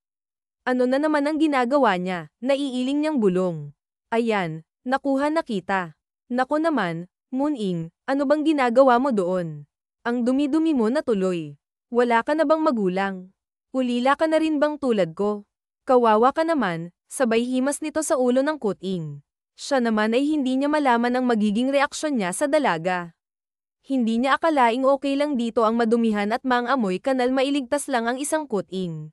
Ano na naman ang ginagawa niya? Naiiling niyang bulong. Ayan, nakuha na kita. Nako naman, Mooning, ano bang ginagawa mo doon? Ang dumi-dumi mo na tuloy. Wala ka na bang magulang? Ulila ka na rin bang tulad ko? Kawawa ka naman, sabay himas nito sa ulo ng kuting. Siya naman ay hindi niya malaman ang magiging reaksyon niya sa dalaga. Hindi niya akalaing okay lang dito ang madumihan at mang-amoy kanal mailigtas lang ang isang kuting.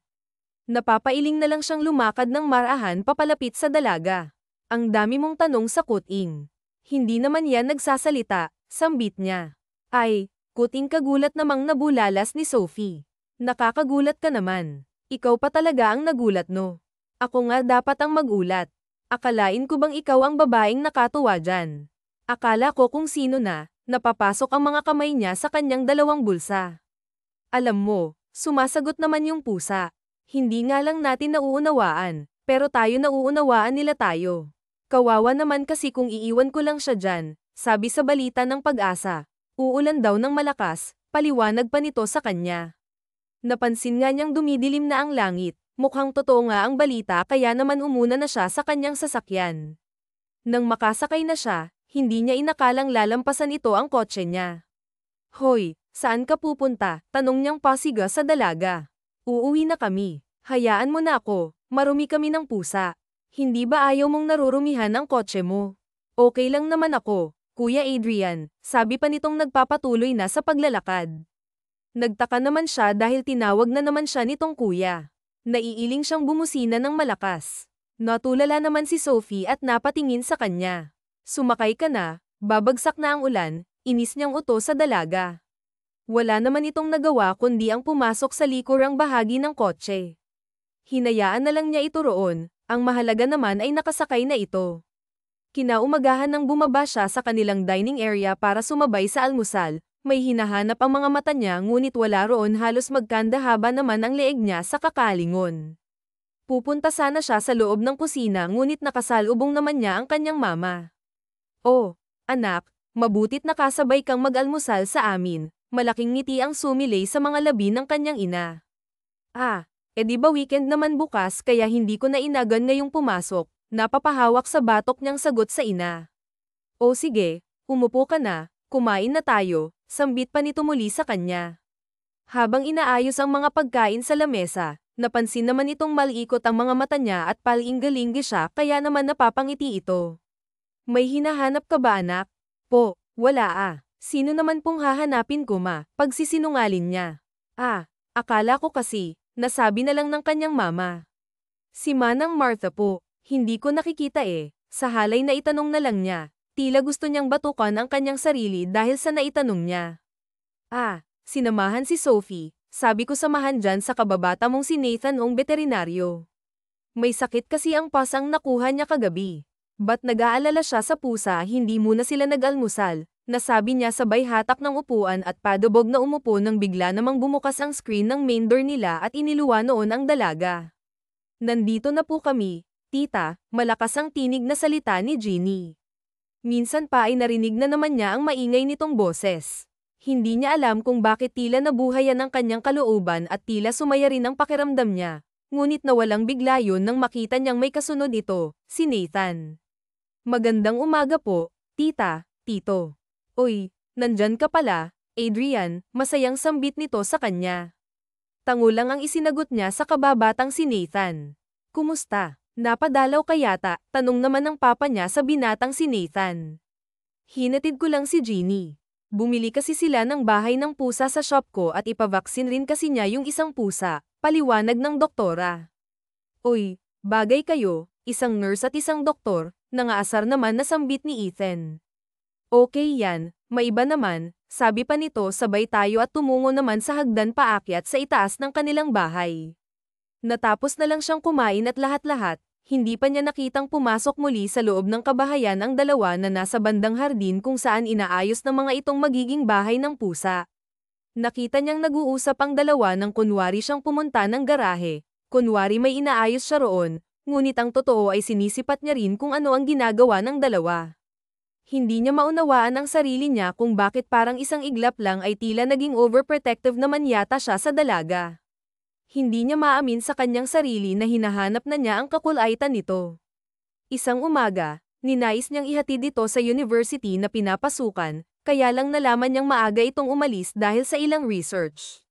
Napapailing na lang siyang lumakad ng marahan papalapit sa dalaga. Ang dami mong tanong sa kuting. Hindi naman yan nagsasalita, sambit niya. Ay, kuting kagulat namang nabulalas ni Sophie. Nakakagulat ka naman. Ikaw pa talaga ang nagulat no. Ako nga dapat ang magulat. Akalain ko bang ikaw ang babaeng nakatuwa dyan? Akala ko kung sino na, napapasok ang mga kamay niya sa kanyang dalawang bulsa. Alam mo, sumasagot naman yung pusa. Hindi nga lang natin nauunawaan, pero tayo nauunawaan nila tayo. Kawawa naman kasi kung iiwan ko lang siya dyan, sabi sa balita ng Pag-asa. Uulan daw ng malakas, paliwanag pa nito sa kanya. Napansin nga niyang dumidilim na ang langit, mukhang totoo nga ang balita kaya naman umuna na siya sa kanyang sasakyan. Nang makasakay na siya, hindi niya inakalang lalampasan ito ang kotse niya. Hoy, saan ka pupunta? Tanong niyang pasiga sa dalaga. Uuwi na kami. Hayaan mo na ako, marumi kami ng pusa. Hindi ba ayaw mong narurumihan ang kotse mo? Okay lang naman ako, Kuya Adrian, sabi pa nitong nagpapatuloy na sa paglalakad. Nagtaka naman siya dahil tinawag na naman siya nitong kuya. Naiiling siyang bumusina ng malakas. Natulala naman si Sophie at napatingin sa kanya. Sumakay ka na, babagsak na ang ulan, inis niyang uto sa dalaga. Wala naman itong nagawa kundi ang pumasok sa likurang bahagi ng kotse. Hinayaan na lang niya ito roon, ang mahalaga naman ay nakasakay na ito. Kinaumagahan nang bumaba siya sa kanilang dining area para sumabay sa almusal, may hinahanap ang mga mata niya ngunit wala roon halos magkandahaba naman ang leeg niya sa kakalingon. Pupunta sana siya sa loob ng kusina ngunit nakasalubong naman niya ang kanyang mama. Oh, anak, mabutit nakasabay kang mag-almusal sa amin. Malaking ngiti ang sumilay sa mga labi ng kanyang ina. Di ba weekend naman bukas kaya hindi ko na inagan ngayong pumasok, napapahawak sa batok niyang sagot sa ina. O sige, Umupo ka na, kumain na tayo, sambit pa nito muli sa kanya. Habang inaayos ang mga pagkain sa lamesa, napansin naman itong malikot ang mga mata niya at palinggalinggi siya kaya naman napapangiti ito. May hinahanap ka ba anak? Po, wala ah. Sino naman pong hahanapin ko ma? Pagsisinungalin niya. Ah, akala ko kasi, nasabi na lang ng kanyang mama. Si Manang Martha po, hindi ko nakikita eh. Sa halay na itanong na lang niya, tila gusto niyang batukan ang kanyang sarili dahil sa naitanong niya. Ah, sinamahan si Sophie, sabi ko samahan dyan sa kababata mong si Nathan ong veterinaryo. May sakit kasi ang pasang nakuha niya kagabi. Ba't nag-aalala siya sa pusa hindi muna sila nag-almusal, nasabi niya sabay hatak ng upuan at padubog na umupo nang bigla namang bumukas ang screen ng main door nila at iniluwa noon ang dalaga. Nandito na po kami, tita, malakas ang tinig na salita ni Ginny. Minsan pa ay narinig na naman niya ang maingay nitong boses. Hindi niya alam kung bakit tila nabuhayan ang kanyang kalooban at tila sumaya rin ang pakiramdam niya. Ngunit nawalang bigla yun nang makita niyang may kasunod ito, si Nathan. Magandang umaga po, tita, tito. Uy, nandyan ka pala, Adrian, masayang sambit nito sa kanya. Tango lang ang isinagot niya sa kababatang si Nathan. Kumusta? Napadalaw ka yata, tanong naman ng papa niya sa binatang si Nathan. Hinatid ko lang si Ginny. Bumili kasi sila ng bahay ng pusa sa shop ko at ipavaksin rin kasi niya yung isang pusa, paliwanag ng doktora. Uy, bagay kayo, isang nurse at isang doktor, nangaasar naman na sambit ni Ethan. Okay yan, maiba naman, sabi pa nito sabay tayo at tumungo naman sa hagdan paakyat sa itaas ng kanilang bahay. Natapos na lang siyang kumain at lahat-lahat, hindi pa niya nakitang pumasok muli sa loob ng kabahayan ang dalawa na nasa bandang hardin kung saan inaayos ng mga itong magiging bahay ng pusa. Nakita niyang nag-uusap ang dalawa nang kunwari siyang pumunta ng garahe, kunwari may inaayos siya roon, ngunit ang totoo ay sinisipat niya rin kung ano ang ginagawa ng dalawa. Hindi niya maunawaan ang sarili niya kung bakit parang isang iglap lang ay tila naging overprotective naman yata siya sa dalaga. Hindi niya maamin sa kanyang sarili na hinahanap na niya ang kakulaitan nito. Isang umaga, ninais niyang ihatid ito sa university na pinapasukan, kaya lang nalaman niyang maaga itong umalis dahil sa ilang research.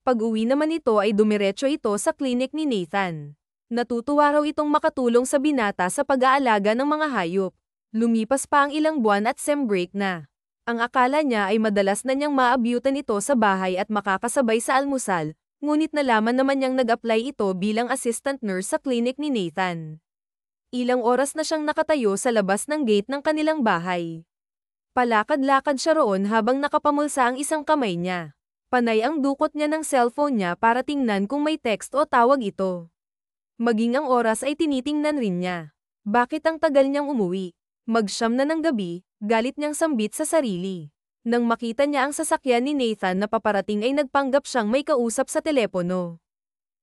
Pag-uwi naman ito ay dumiretso ito sa klinik ni Nathan. Natutuwa raw itong makatulong sa binata sa pag-aalaga ng mga hayop. Lumipas pa ang ilang buwan at sem break na. Ang akala niya ay madalas na niyang maabyutan ito sa bahay at makakasabay sa almusal, ngunit nalaman naman niyang nag-apply ito bilang assistant nurse sa klinik ni Nathan. Ilang oras na siyang nakatayo sa labas ng gate ng kanilang bahay. Palakad-lakad siya roon habang nakapamulsa ang isang kamay niya. Panay ang dukot niya ng cellphone niya para tingnan kung may text o tawag ito. Maging ang oras ay tinitingnan rin niya. Bakit ang tagal niyang umuwi? Magsyam na ng gabi, galit niyang sambit sa sarili. Nang makita niya ang sasakyan ni Nathan na paparating ay nagpanggap siyang may kausap sa telepono.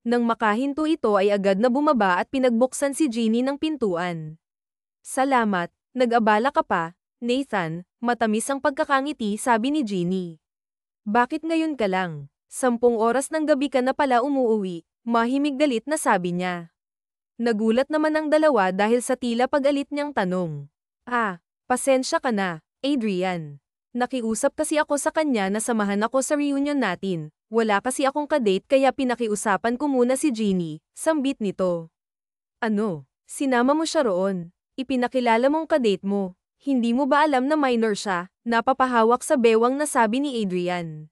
Nang makahinto ito ay agad na bumaba at pinagbuksan si Ginny ng pintuan. Salamat, nag-abala ka pa, Nathan, matamis ang pagkakangiti sabi ni Ginny. Bakit ngayon ka lang? 10 oras ng gabi ka na pala umuuwi, mahimig galit na sabi niya. Nagulat naman ang dalawa dahil sa tila pag-alit niyang tanong. Ah, pasensya ka na, Adrian. Nakiusap kasi ako sa kanya na samahan ako sa reunion natin. Wala kasi akong kadate kaya pinakiusapan ko muna si Ginny, sambit nito. Ano? Sinama mo siya roon? Ipinakilala mong kadate mo. Hindi mo ba alam na minor siya? Napapahawak sa bewang na sabi ni Adrian.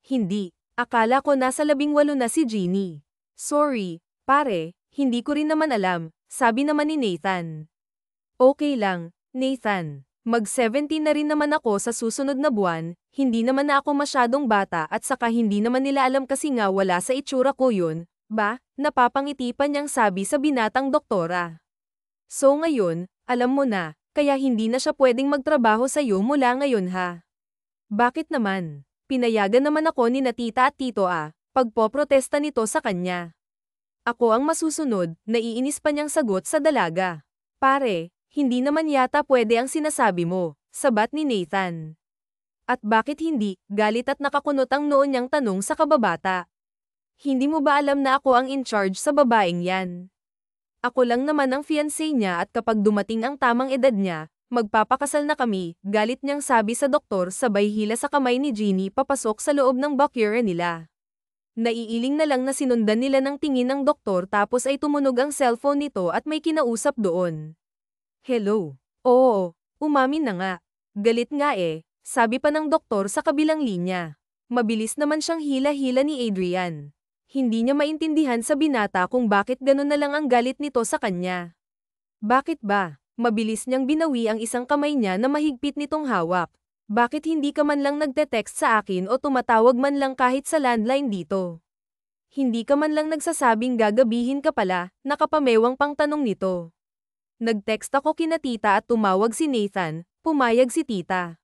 Hindi. Akala ko nasa 18 na si Ginny. Sorry, pare, hindi ko rin naman alam, sabi naman ni Nathan. Okay lang, Nathan. Mag-17 na rin naman ako sa susunod na buwan, hindi naman na ako masyadong bata at saka hindi naman nila alam kasi nga wala sa itsura ko yun, ba? Napapangiti pa niyang sabi sa binatang doktora. So ngayon, alam mo na, kaya hindi na siya pwedeng magtrabaho sa iyo mula ngayon ha. Bakit naman? Pinayagan naman ako ni na tita at tito pagpoprotesta nito sa kanya. Ako ang masusunod, naiinis pa niyang sagot sa dalaga. Pare, hindi naman yata pwede ang sinasabi mo, sabat ni Nathan. At bakit hindi? Galit at nakakunot ang noon niyang tanong sa kababata. Hindi mo ba alam na ako ang in charge sa babaeng yan? Ako lang naman ang fiancé niya at kapag dumating ang tamang edad niya, Magpapakasal na kami, galit niyang sabi sa doktor sabay hila sa kamay ni Jeannie papasok sa loob ng bakura nila. Naiiling na lang na sinundan nila ng tingin ng doktor tapos ay tumunog ang cellphone nito at may kinausap doon. Hello? Oo, umamin na nga. Galit nga sabi pa ng doktor sa kabilang linya. Mabilis naman siyang hila-hila ni Adrian. Hindi niya maintindihan sa binata kung bakit ganun na lang ang galit nito sa kanya. Bakit ba? Mabilis niyang binawi ang isang kamay niya na mahigpit nitong hawak. Bakit hindi ka man lang nagte-text sa akin o tumatawag man lang kahit sa landline dito? Hindi ka man lang nagsasabing gagabihin ka pala, nakapamewang pang tanong nito. Nag-text ako kina tita at tumawag si Nathan, pumayag si tita.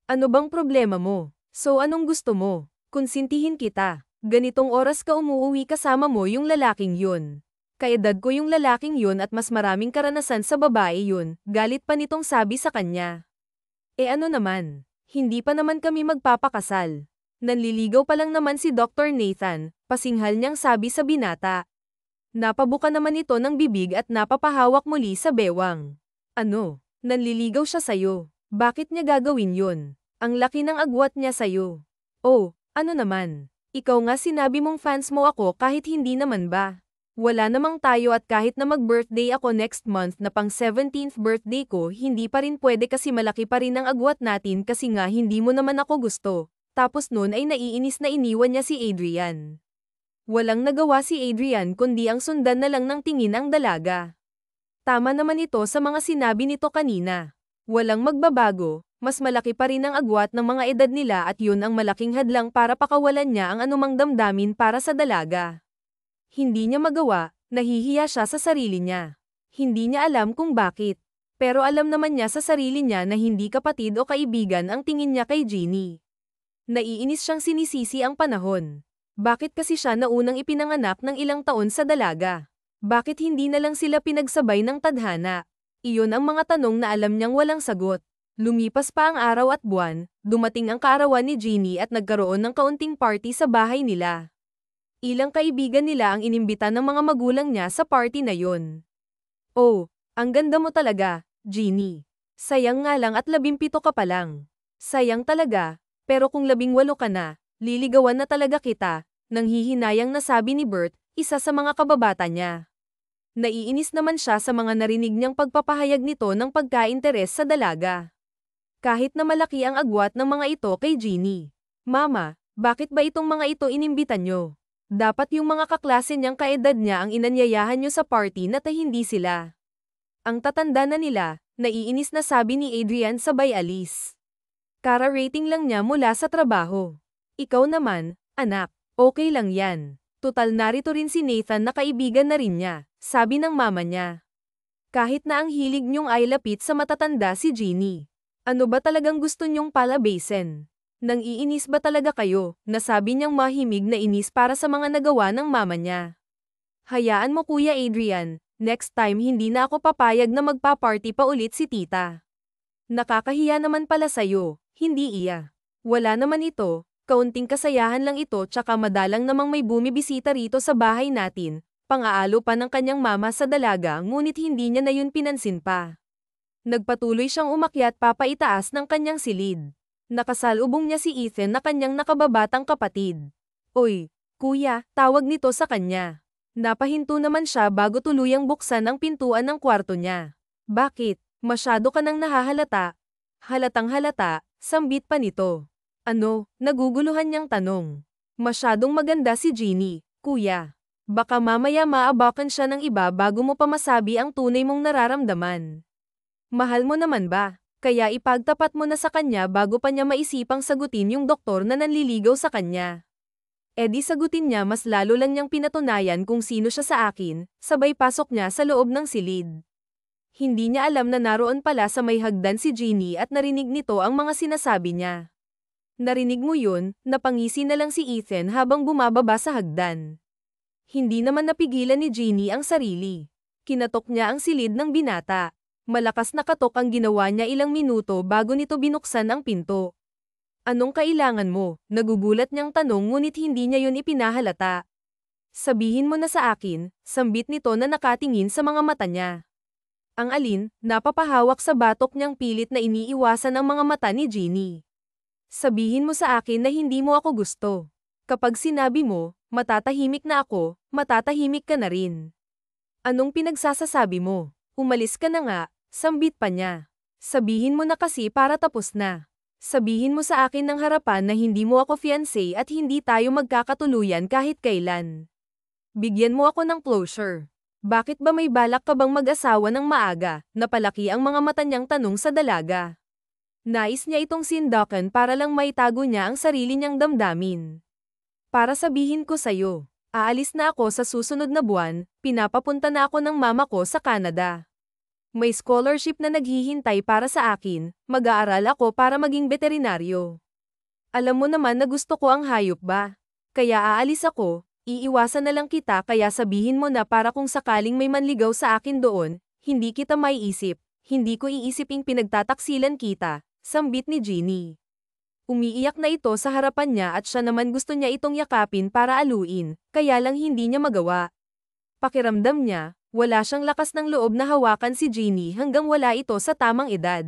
Ano bang problema mo? So anong gusto mo? Konsintihin kita. Ganitong oras ka umuuwi kasama mo yung lalaking yun. Kaedad ko yung lalaking yun at mas maraming karanasan sa babae yun, galit pa nitong sabi sa kanya. Ano naman? Hindi pa naman kami magpapakasal. Nanliligaw pa lang naman si Dr. Nathan, pasinghal niyang sabi sa binata. Napabuka naman ito ng bibig at napapahawak muli sa bewang. Ano? Nanliligaw siya sa'yo. Bakit niya gagawin yun? Ang laki ng agwat niya sa'yo. Oh, ano naman? Ikaw nga sinabi mong fans mo ako kahit hindi naman ba? Wala namang tayo at kahit na mag-birthday ako next month na pang 17th birthday ko hindi pa rin pwede kasi malaki pa rin ang agwat natin kasi nga hindi mo naman ako gusto. Tapos noon ay naiinis na iniwan niya si Adrian. Walang nagawa si Adrian kundi ang sundan na lang ng tingin ang dalaga. Tama naman ito sa mga sinabi nito kanina. Walang magbabago, mas malaki pa rin ang agwat ng mga edad nila at yun ang malaking hadlang para pakawalan niya ang anumang damdamin para sa dalaga. Hindi niya magawa, nahihiya siya sa sarili niya. Hindi niya alam kung bakit. Pero alam naman niya sa sarili niya na hindi kapatid o kaibigan ang tingin niya kay Jeannie. Naiinis siyang sinisisi ang panahon. Bakit kasi siya na unang ipinanganak ng ilang taon sa dalaga? Bakit hindi na lang sila pinagsabay ng tadhana? Iyon ang mga tanong na alam niyang walang sagot. Lumipas pa ang araw at buwan, dumating ang kaarawan ni Jeannie at nagkaroon ng kaunting party sa bahay nila. Ilang kaibigan nila ang inimbita ng mga magulang niya sa party na yun. Oh, ang ganda mo talaga, Jeannie. Sayang nga lang at 17 ka pa lang. Sayang talaga, pero kung 18 ka na, liligawan na talaga kita, nanghihinayang na sabi ni Bert, isa sa mga kababata niya. Naiinis naman siya sa mga narinig niyang pagpapahayag nito ng pagkainteres sa dalaga. Kahit na malaki ang agwat ng mga ito kay Jeannie. Mama, bakit ba itong mga ito inimbita niyo? Dapat yung mga kaklase niyang kaedad niya ang inanyayahan niyo sa party na hindi sila. Ang tatanda na nila, naiinis na sabi ni Adrian sabay alis. Kara-rating lang niya mula sa trabaho. Ikaw naman, anak, okay lang yan. Tutal narito rin si Nathan na kaibigan na rin niya, sabi ng mama niya. Kahit na ang hilig niyong ay lapit sa matatanda si Jeannie. Ano ba talagang gusto niyong palabasin? Nang iinis ba talaga kayo, nasabi niyang mahimig na inis para sa mga nagawa ng mama niya. Hayaan mo Kuya Adrian, next time hindi na ako papayag na magpa-party pa ulit si tita. Nakakahiya naman pala sa'yo, hindi iya. Wala naman ito, kaunting kasayahan lang ito tsaka madalang namang may bumibisita rito sa bahay natin, pang-aalo pa ng kanyang mama sa dalaga ngunit hindi niya na yun pinansin pa. Nagpatuloy siyang umakyat papaitaas ng kanyang silid. Nakasalubong niya si Ethan na kanyang nakababatang kapatid. Oy, kuya, tawag nito sa kanya. Napahinto naman siya bago tuluyang buksan ang pintuan ng kwarto niya. Bakit? Masyado ka nang nahahalata. Halatang halata, sambit pa nito. Ano? Naguguluhan niyang tanong. Masyadong maganda si Jeannie, kuya. Baka mamaya maabakan siya ng iba bago mo pa masabi ang tunay mong nararamdaman. Mahal mo naman ba? Kaya ipagtapat mo na sa kanya bago pa niya maisipang sagutin yung doktor na nanliligaw sa kanya. Di sagutin niya mas lalo lang niyang pinatunayan kung sino siya sa akin, sabay pasok niya sa loob ng silid. Hindi niya alam na naroon pala sa may hagdan si Jeannie at narinig nito ang mga sinasabi niya. Narinig mo yun, napangisi na lang si Ethan habang bumababa sa hagdan. Hindi naman napigilan ni Jeannie ang sarili. Kinatok niya ang silid ng binata. Malakas na katok ang ginawa niya ilang minuto bago nito binuksan ang pinto. Anong kailangan mo? Nagugulat niyang tanong ngunit hindi niya yun ipinahalata. Sabihin mo na sa akin, sambit nito na nakatingin sa mga mata niya. Ang alin, napapahawak sa batok niyang pilit na iniiwasan ang mga mata ni Jeannie. Sabihin mo sa akin na hindi mo ako gusto. Kapag sinabi mo, matatahimik na ako, matatahimik ka na rin. Anong pinagsasasabi mo? Umalis ka na nga, sambit pa niya. Sabihin mo na kasi para tapos na. Sabihin mo sa akin ng harapan na hindi mo ako fiancé at hindi tayo magkakatuluyan kahit kailan. Bigyan mo ako ng closure. Bakit ba may balak ka bang mag-asawa ng maaga? Napalaki ang mga mata niyang tanong sa dalaga. Nais niya itong sindakan para lang maitago niya ang sarili niyang damdamin. Para sabihin ko sa'yo, aalis na ako sa susunod na buwan, pinapapunta na ako ng mama ko sa Canada. May scholarship na naghihintay para sa akin, mag-aaral ako para maging veterinaryo. Alam mo naman na gusto ko ang hayop ba? Kaya aalis ako, iiwasan na lang kita kaya sabihin mo na para kung sakaling may manligaw sa akin doon, hindi kita maiisip, hindi ko iisiping pinagtataksilan kita, sambit ni Jeannie. Umiiyak na ito sa harapan niya at siya naman gusto niya itong yakapin para aluin, kaya lang hindi niya magawa. Pakiramdam niya, wala siyang lakas ng loob na hawakan si Jeannie hanggang wala ito sa tamang edad.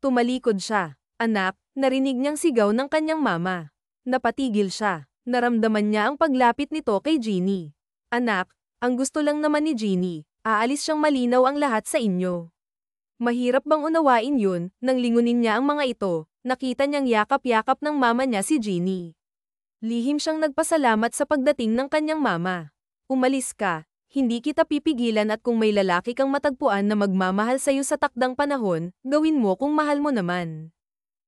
Tumalikod siya. Anak, narinig niyang sigaw ng kanyang mama. Napatigil siya. Naramdaman niya ang paglapit nito kay Jeannie. Anak, ang gusto lang naman ni Jeannie, aalis siyang malinaw ang lahat sa inyo. Mahirap bang unawain yun, nang lingunin niya ang mga ito, nakita niyang yakap-yakap ng mama niya si Jeannie. Lihim siyang nagpasalamat sa pagdating ng kanyang mama. Umalis ka, hindi kita pipigilan at kung may lalaki kang matagpuan na magmamahal sa'yo sa takdang panahon, gawin mo kung mahal mo naman.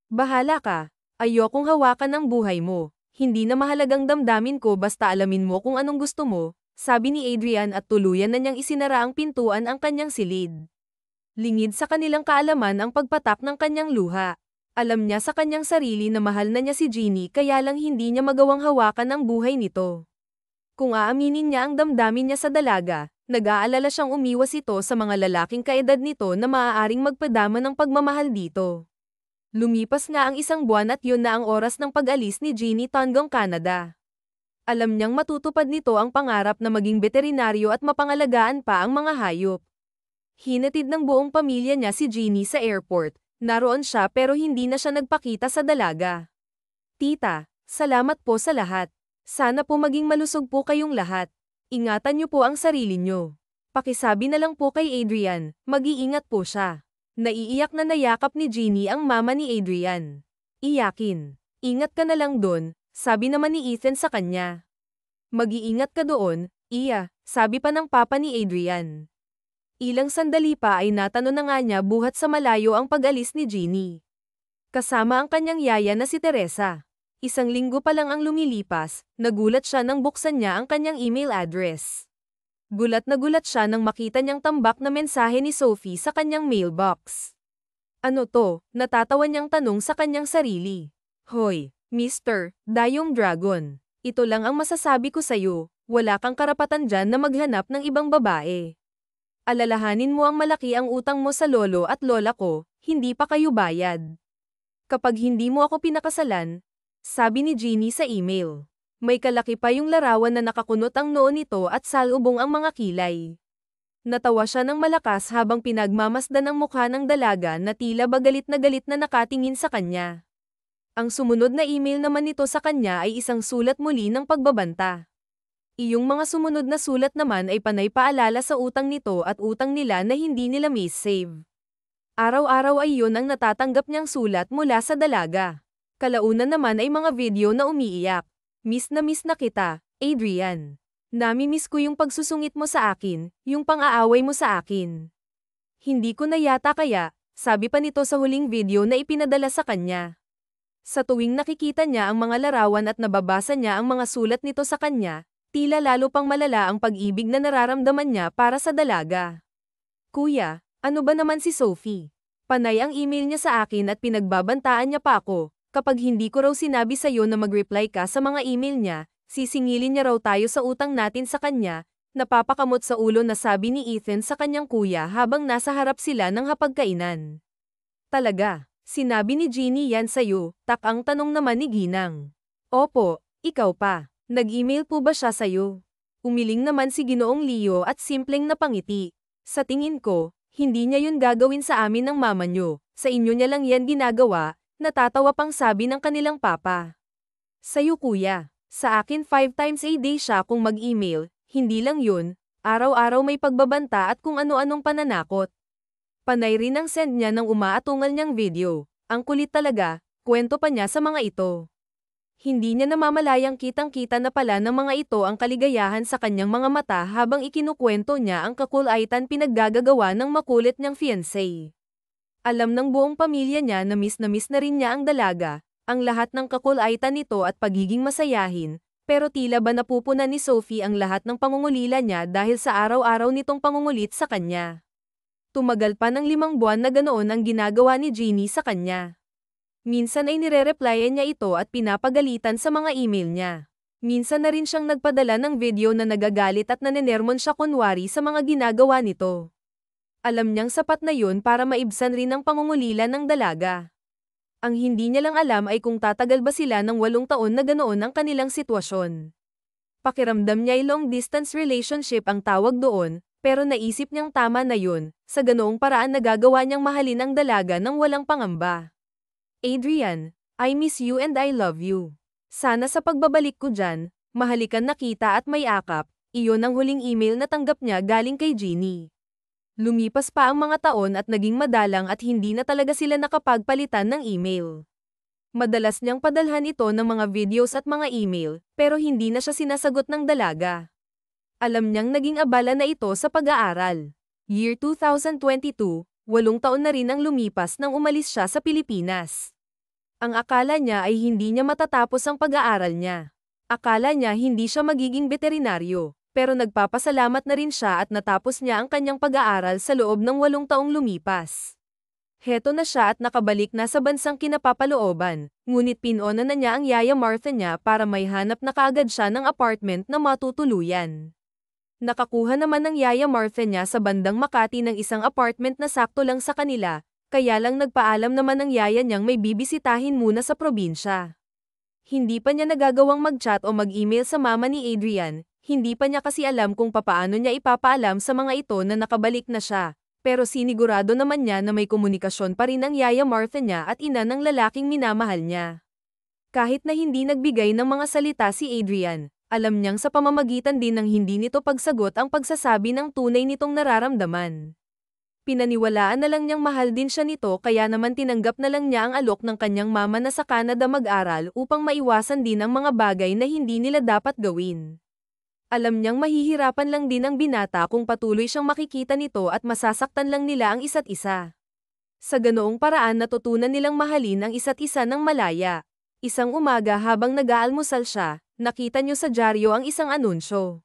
Bahala ka, ayokong hawakan ang buhay mo. Hindi na mahalagang damdamin ko basta alamin mo kung anong gusto mo, sabi ni Adrian at tuluyan na niyang isinara ang pintuan ang kanyang silid. Lingid sa kanilang kaalaman ang pagpatak ng kanyang luha. Alam niya sa kanyang sarili na mahal na niya si Jeannie kaya lang hindi niya magawang hawakan ang buhay nito. Kung aaminin niya ang damdamin niya sa dalaga, nag-aalala siyang umiwas ito sa mga lalaking kaedad nito na maaaring magpadama ng pagmamahal dito. Lumipas nga ang isang buwan at yun na ang oras ng pag-alis ni Jeannie hanggang Canada. Alam niyang matutupad nito ang pangarap na maging veterinaryo at mapangalagaan pa ang mga hayop. Hinatid ng buong pamilya niya si Jeannie sa airport. Naroon siya pero hindi na siya nagpakita sa dalaga. Tita, salamat po sa lahat. Sana po maging malusog po kayong lahat. Ingatan niyo po ang sarili niyo. Pakisabi na lang po kay Adrian, mag-iingat po siya. Naiiyak na nayakap ni Jeannie ang mama ni Adrian. Iyakin. Ingat ka na lang doon, sabi naman ni Ethan sa kanya. Mag-iingat ka doon, iya, sabi pa ng papa ni Adrian. Ilang sandali pa ay natanong na nga niya buhat sa malayo ang pag-alis ni Jeannie. Kasama ang kanyang yaya na si Teresa. Isang linggo pa lang ang lumilipas, nagulat siya nang buksan niya ang kanyang email address. Gulat na gulat siya nang makita niyang tambak na mensahe ni Sophie sa kanyang mailbox. Ano to? Natatawa niyang tanong sa kanyang sarili. Hoy, Mr. Dayong Dragon. Ito lang ang masasabi ko sa'yo, wala kang karapatan dyan na maghanap ng ibang babae. Alalahanin mo ang malaki ang utang mo sa lolo at lola ko, hindi pa kayo bayad. Kapag hindi mo ako pinakasalan, sabi ni Jeannie sa email. May kalaki pa yung larawan na nakakunot ang noo nito at salubong ang mga kilay. Natawa siya ng malakas habang pinagmamasdan ang mukha ng dalaga na tila ba galit na nakatingin sa kanya. Ang sumunod na email naman nito sa kanya ay isang sulat muli ng pagbabanta. Iyong mga sumunod na sulat naman ay panay paalala sa utang nito at utang nila na hindi nila miss-save. Araw-araw ay yun ang natatanggap niyang sulat mula sa dalaga. Kalaunan naman ay mga video na umiiyak. Miss na kita, Adrian. Nami-miss ko yung pagsusungit mo sa akin, yung pang-aaway mo sa akin. Hindi ko na yata kaya, sabi pa nito sa huling video na ipinadala sa kanya. Sa tuwing nakikita niya ang mga larawan at nababasa niya ang mga sulat nito sa kanya, tila lalo pang malala ang pag-ibig na nararamdaman niya para sa dalaga. Kuya, ano ba naman si Sophie? Panay ang email niya sa akin at pinagbabantaan niya pa ako. Kapag hindi ko raw sinabi sa'yo na mag-reply ka sa mga email niya, sisingilin niya raw tayo sa utang natin sa kanya, napapakamot sa ulo na sabi ni Ethan sa kanyang kuya habang nasa harap sila ng hapagkainan. Talaga, sinabi ni Jeannie yan sa'yo, ang tanong naman ni Ginang. Opo, ikaw pa. Nag-email po ba siya sa'yo? Umiling naman si Ginoong Leo at simpleng napangiti. Sa tingin ko, Hindi niya yun gagawin sa amin ng mama niyo, sa inyo niya lang yan ginagawa, natatawa pang sabi ng kanilang papa. Sa'yo kuya, sa akin 5 times a day siya kung mag-email, hindi lang yun, araw-araw may pagbabanta at kung ano-anong pananakot. Panay rin ang send niya ng umaatungal niyang video, ang kulit talaga, kwento pa niya sa mga ito. Hindi niya namamalayang kitang-kita na pala ng mga ito ang kaligayahan sa kanyang mga mata habang ikinukwento niya ang kakulaitan pinaggagawa ng makulit niyang fiancé. Alam ng buong pamilya niya na miss na rin niya ang dalaga, ang lahat ng kakulaitan nito at pagiging masayahin, pero tila ba napupunan ni Sophie ang lahat ng pangungulila niya dahil sa araw-araw nitong pangungulit sa kanya. Tumagal pa ng 5 buwan na ganoon ang ginagawa ni Jeannie sa kanya. Minsan ay nire-replyan niya ito at pinapagalitan sa mga email niya. Minsan na rin siyang nagpadala ng video na nagagalit at nanenermon siya kunwari sa mga ginagawa nito. Alam niyang sapat na yun para maibsan rin ang pangungulila ng dalaga. Ang hindi niya lang alam ay kung tatagal ba sila ng 8 taon na ganoon ang kanilang sitwasyon. Pakiramdam niya ay long-distance relationship ang tawag doon, pero naisip niyang tama na yun, sa ganoong paraan nagagawa niyang mahalin ang dalaga ng walang pangamba. Adrian, I miss you and I love you. Sana sa pagbabalik ko dyan, mahalikan na kita at may akap, iyon ang huling email na tanggap niya galing kay Jeannie. Lumipas pa ang mga taon at naging madalang at hindi na talaga sila nakapagpalitan ng email. Madalas niyang padalhan ito ng mga videos at mga email, pero hindi na siya sinasagot ng dalaga. Alam niyang naging abala na ito sa pag-aaral. Year 2022, 8 taon na rin ang lumipas nang umalis siya sa Pilipinas. Ang akala niya ay hindi niya matatapos ang pag-aaral niya. Akala niya hindi siya magiging veterinaryo, pero nagpapasalamat na rin siya at natapos niya ang kanyang pag-aaral sa loob ng 8 taong lumipas. Heto na siya at nakabalik na sa bansang kinapapalooban, ngunit pinona na niya ang yaya Martha niya para may hanap na kaagad siya ng apartment na matutuluyan. Nakakuha naman ng yaya Martha niya sa bandang Makati ng isang apartment na sakto lang sa kanila, kaya lang nagpaalam naman ng yaya niyang may bibisitahin muna sa probinsya. Hindi pa niya nagagawang mag-chat o mag-email sa mama ni Adrian, hindi pa niya kasi alam kung papaano niya ipapaalam sa mga ito na nakabalik na siya, pero sinigurado naman niya na may komunikasyon pa rin ang yaya Martha niya at ina ng lalaking minamahal niya. Kahit na hindi nagbigay ng mga salita si Adrian, alam niyang sa pamamagitan din ng hindi nito pagsagot ang pagsasabi ng tunay nitong nararamdaman. Pinaniwalaan na lang niyang mahal din siya nito kaya naman tinanggap na lang niya ang alok ng kanyang mama na sa Canada mag-aral upang maiwasan din ang mga bagay na hindi nila dapat gawin. Alam niyang mahihirapan lang din ang binata kung patuloy siyang makikita nito at masasaktan lang nila ang isa't isa. Sa ganoong paraan natutunan nilang mahalin ang isa't isa ng malaya. Isang umaga habang nag-aalmusal siya, nakita niyo sa dyaryo ang isang anunsyo.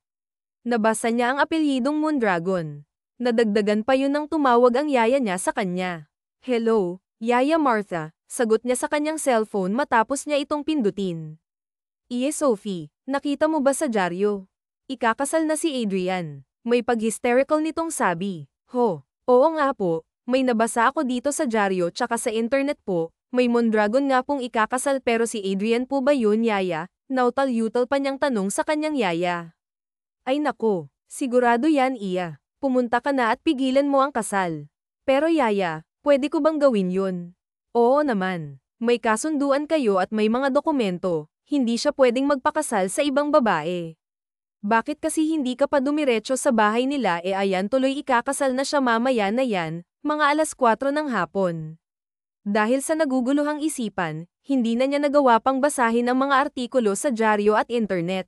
Nabasa niya ang apelyidong Mondragon. Nadagdagan pa yun nang tumawag ang yaya niya sa kanya. Hello, Yaya Martha, sagot niya sa kanyang cellphone matapos niya itong pindutin. Iye Sophie, nakita mo ba sa dyaryo? Ikakasal na si Adrian. May pag-hysterical nitong sabi. Ho, oo nga po, may nabasa ako dito sa dyaryo tsaka sa internet po, may Mondragon nga pong ikakasal pero si Adrian po ba yun yaya? Nautal-yutal pa niyang tanong sa kanyang yaya. Ay nako, sigurado yan iya. Pumunta ka na at pigilan mo ang kasal. Pero yaya, pwede ko bang gawin yun? Oo naman. May kasunduan kayo at may mga dokumento, hindi siya pwedeng magpakasal sa ibang babae. Bakit kasi hindi ka pa dumiretso sa bahay nila ayan tuloy ikakasal na siya mamaya na yan, mga 4:00 ng hapon. Dahil sa naguguluhang isipan, hindi na niya nagawa pang basahin ang mga artikulo sa dyaryo at internet.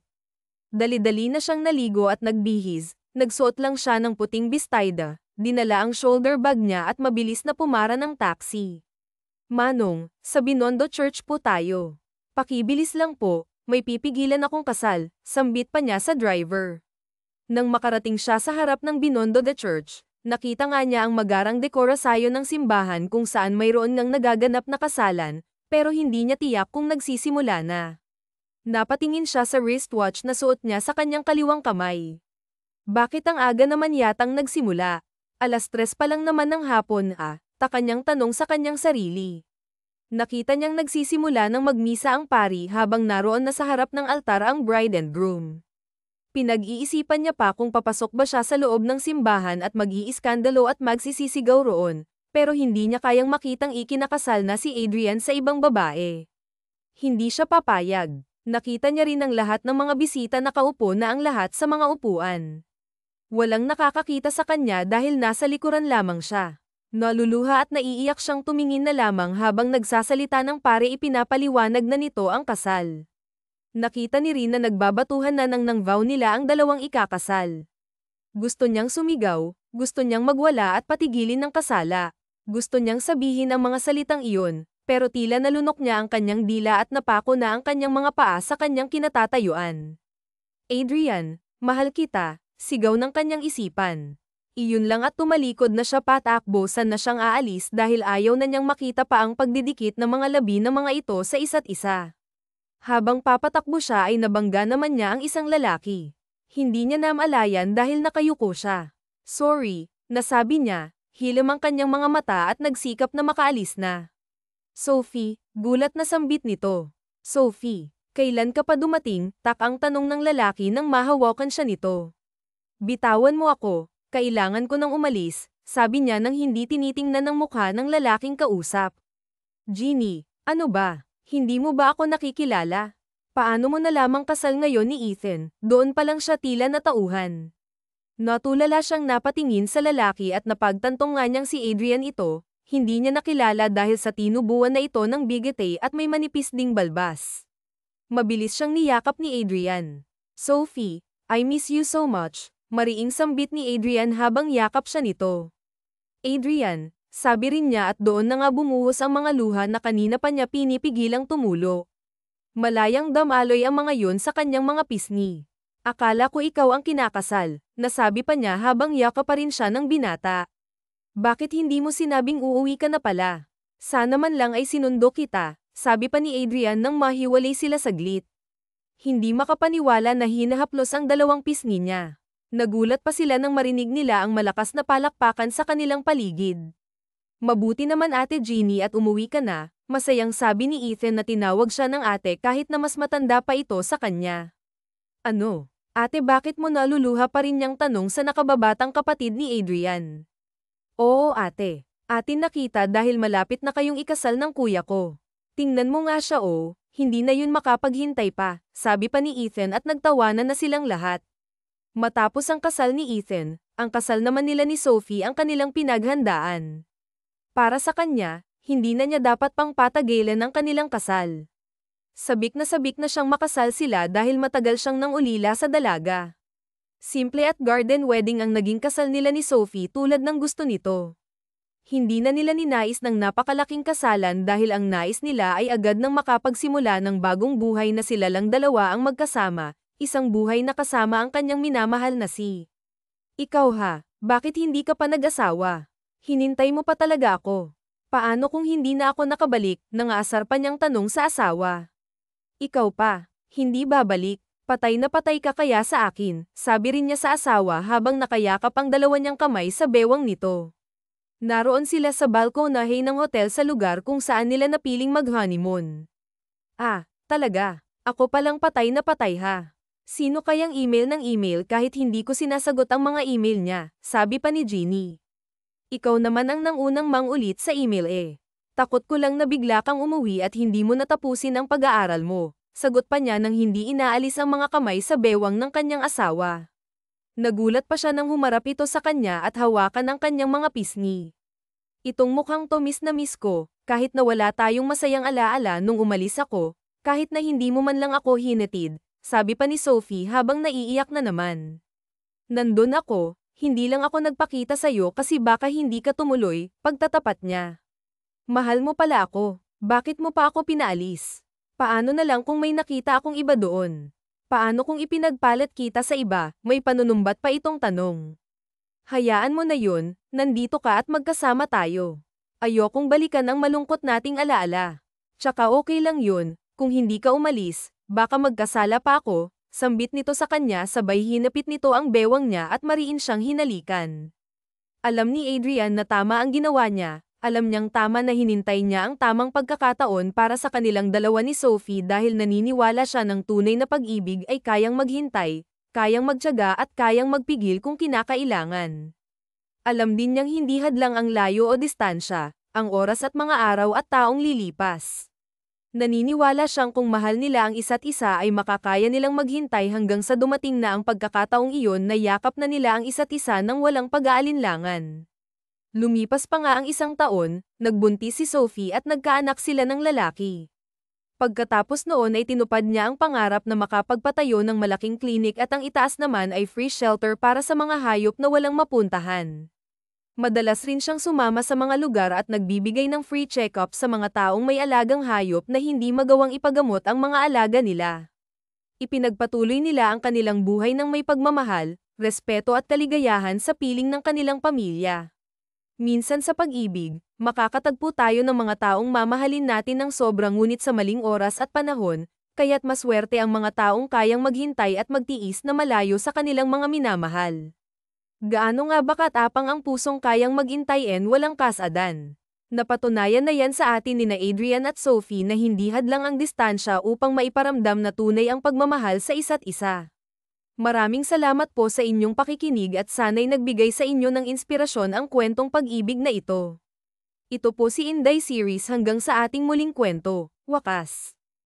Dali-dali na siyang naligo at nagbihis, nagsuot lang siya ng puting bistayda, dinala ang shoulder bag niya at mabilis na pumara ng taxi. Manong, sa Binondo Church po tayo. Pakibilis lang po, may pipigilan akong kasal, sambit pa niya sa driver. Nang makarating siya sa harap ng Binondo the Church, nakita nga niya ang magarang dekorasyon ng simbahan kung saan mayroon ngang nagaganap na kasalan, pero hindi niya tiyak kung nagsisimula na. Napatingin siya sa wristwatch na suot niya sa kanyang kaliwang kamay. Bakit ang aga naman yatang nagsimula? 3:00 pa lang naman ng hapon kanyang tanong sa kanyang sarili. Nakita niyang nagsisimula ng magmisa ang pari habang naroon na sa harap ng altar ang bride and groom. Pinag-iisipan niya pa kung papasok ba siya sa loob ng simbahan at mag-iiskandalo at magsisisigaw roon, pero hindi niya kayang makitang ikinakasal na si Adrian sa ibang babae. Hindi siya papayag. Nakita niya rin ang lahat ng mga bisita nakaupo na ang lahat sa mga upuan. Walang nakakakita sa kanya dahil nasa likuran lamang siya. Naluluha at naiiyak siyang tumingin na lamang habang nagsasalita ng pare ipinapaliwanag na nito ang kasal. Nakita ni Rin na nagbabatuhan na ng vow nila ang dalawang ikakasal. Gusto niyang sumigaw, gusto niyang magwala at patigilin ng kasala. Gusto niyang sabihin ang mga salitang iyon, pero tila nalunok niya ang kanyang dila at napako na ang kanyang mga paa sa kanyang kinatatayuan. Adrian, mahal kita, sigaw ng kanyang isipan. Iyon lang at tumalikod na siya patakbo na siyang aalis dahil ayaw na niyang makita pa ang pagdidikit ng mga labi ng mga ito sa isa't isa. Habang papatakbo siya ay nabangga naman niya ang isang lalaki. Hindi niya namalayan dahil nakayuko siya. Sorry, nasabi niya, hilam ang kanyang mga mata at nagsikap na makaalis na. Sophie, gulat na sambit nito. Sophie, kailan ka pa dumating? Ang tanong ng lalaki nang mahawakan siya nito. Bitawan mo ako, kailangan ko nang umalis, sabi niya nang hindi tinitingnan ng mukha ng lalaking kausap. Jeannie, ano ba? Hindi mo ba ako nakikilala? Paano mo nalamang kasal ngayon ni Ethan? Doon pa lang siya tila natauhan. Natulala siyang napatingin sa lalaki at napagtantong nga niyang si Adrian ito, hindi niya nakilala dahil sa tinubuan na ito ng bigete at may manipis ding balbas. Mabilis siyang niyakap ni Adrian. Sophie, I miss you so much, mariing sambit ni Adrian habang yakap siya nito. Adrian, sabi rin niya at doon na nga bumuhos ang mga luha na kanina pa niya pinipigilang tumulo. Malayang damaloy ang mga yun sa kanyang mga pisngi. Akala ko ikaw ang kinakasal, nasabi pa niya habang yakap pa rin siya ng binata. Bakit hindi mo sinabing uuwi ka na pala? Sana man lang ay sinundo kita, sabi pa ni Adrian nang mahiwalay sila saglit. Hindi makapaniwala na hinahaplos ang dalawang pisngi niya. Nagulat pa sila nang marinig nila ang malakas na palakpakan sa kanilang paligid. Mabuti naman Ate Jeannie at umuwi ka na, masayang sabi ni Ethan na tinawag siya ng ate kahit na mas matanda pa ito sa kanya. Ano? Ate bakit mo naluluha pa rin niyang tanong sa nakababatang kapatid ni Adrian? Oo ate. Atin nakita dahil malapit na kayong ikasal ng kuya ko. Tingnan mo nga siya hindi na yun makapaghintay pa, sabi pa ni Ethan at nagtawanan na silang lahat. Matapos ang kasal ni Ethan, ang kasal naman nila ni Sophie ang kanilang pinaghandaan. Para sa kanya, hindi na niya dapat pang patagilan ang kanilang kasal. Sabik na siyang makasal sila dahil matagal siyang nangulila sa dalaga. Simple at garden wedding ang naging kasal nila ni Sophie tulad ng gusto nito. Hindi na nila ninais ng napakalaking kasalan dahil ang nais nila ay agad nang makapagsimula ng bagong buhay na sila lang dalawa ang magkasama, isang buhay na kasama ang kanyang minamahal na si. Ikaw ha, bakit hindi ka pa nag-asawa? Hinintay mo pa talaga ako. Paano kung hindi na ako nakabalik? Nangaasar pa niyang tanong sa asawa. Ikaw pa, hindi babalik, patay na patay ka kaya sa akin, sabi rin niya sa asawa habang nakayakap ang dalawa niyang kamay sa bewang nito. Naroon sila sa balkonahe ng hotel sa lugar kung saan nila napiling mag-honeymoon. Ah, talaga, ako palang patay na patay ha. Sino kayang email ng email kahit hindi ko sinasagot ang mga email niya, sabi pa ni Jeannie. Ikaw naman ang nangunang mangulit sa email Takot ko lang na bigla kang umuwi at hindi mo natapusin ang pag-aaral mo, sagot pa niya nang hindi inaalis ang mga kamay sa bewang ng kanyang asawa. Nagulat pa siya nang humarap ito sa kanya at hawakan ang kanyang mga pisngi. Itong mukhang to miss na miss ko, kahit na wala tayong masayang alaala nung umalis ako, kahit na hindi mo man lang ako hinatid, sabi pa ni Sophie habang naiiyak na naman. Nandun ako. Hindi lang ako nagpakita sa'yo kasi baka hindi ka tumuloy, pagtatapat niya. Mahal mo pala ako, bakit mo pa ako pinaalis? Paano na lang kung may nakita akong iba doon? Paano kung ipinagpalit kita sa iba, may panunumbat pa itong tanong. Hayaan mo na yun, nandito ka at magkasama tayo. Ayokong balikan ang malungkot nating alaala. Tsaka okay lang yun, kung hindi ka umalis, baka magkasala pa ako. Sambit nito sa kanya sabay hinapit nito ang bewang niya at mariin siyang hinalikan. Alam ni Adrian na tama ang ginawa niya, alam niyang tama na hinintay niya ang tamang pagkakataon para sa kanilang dalawa ni Sophie dahil naniniwala siya ng tunay na pag-ibig ay kayang maghintay, kayang magtiyaga at kayang magpigil kung kinakailangan. Alam din niyang hindi hadlang ang layo o distansya, ang oras at mga araw at taong lilipas. Naniniwala siyang kung mahal nila ang isa't isa ay makakaya nilang maghintay hanggang sa dumating na ang pagkakataong iyon na yakap na nila ang isa't isa nang walang pag-aalinlangan. Lumipas pa nga ang 1 taon, nagbuntis si Sophie at nagkaanak sila ng lalaki. Pagkatapos noon ay tinupad niya ang pangarap na makapagpatayo ng malaking klinik at ang itaas naman ay free shelter para sa mga hayop na walang mapuntahan. Madalas rin siyang sumama sa mga lugar at nagbibigay ng free check-up sa mga taong may alagang hayop na hindi magawang ipagamot ang mga alaga nila. Ipinagpatuloy nila ang kanilang buhay ng may pagmamahal, respeto at kaligayahan sa piling ng kanilang pamilya. Minsan sa pag-ibig, makakatagpo tayo ng mga taong mamahalin natin ng sobra ngunit sa maling oras at panahon, kaya't maswerte ang mga taong kayang maghintay at magtiis na malayo sa kanilang mga minamahal. Gaano nga ba katapang ang pusong kayang magintayin walang kasadan? Napatunayan na yan sa atin ni Adrian at Sophie na hindi hadlang ang distansya upang maiparamdam na tunay ang pagmamahal sa isa't isa. Maraming salamat po sa inyong pakikinig at sana'y nagbigay sa inyo ng inspirasyon ang kwentong pag-ibig na ito. Ito po si Inday Series hanggang sa ating muling kwento, wakas.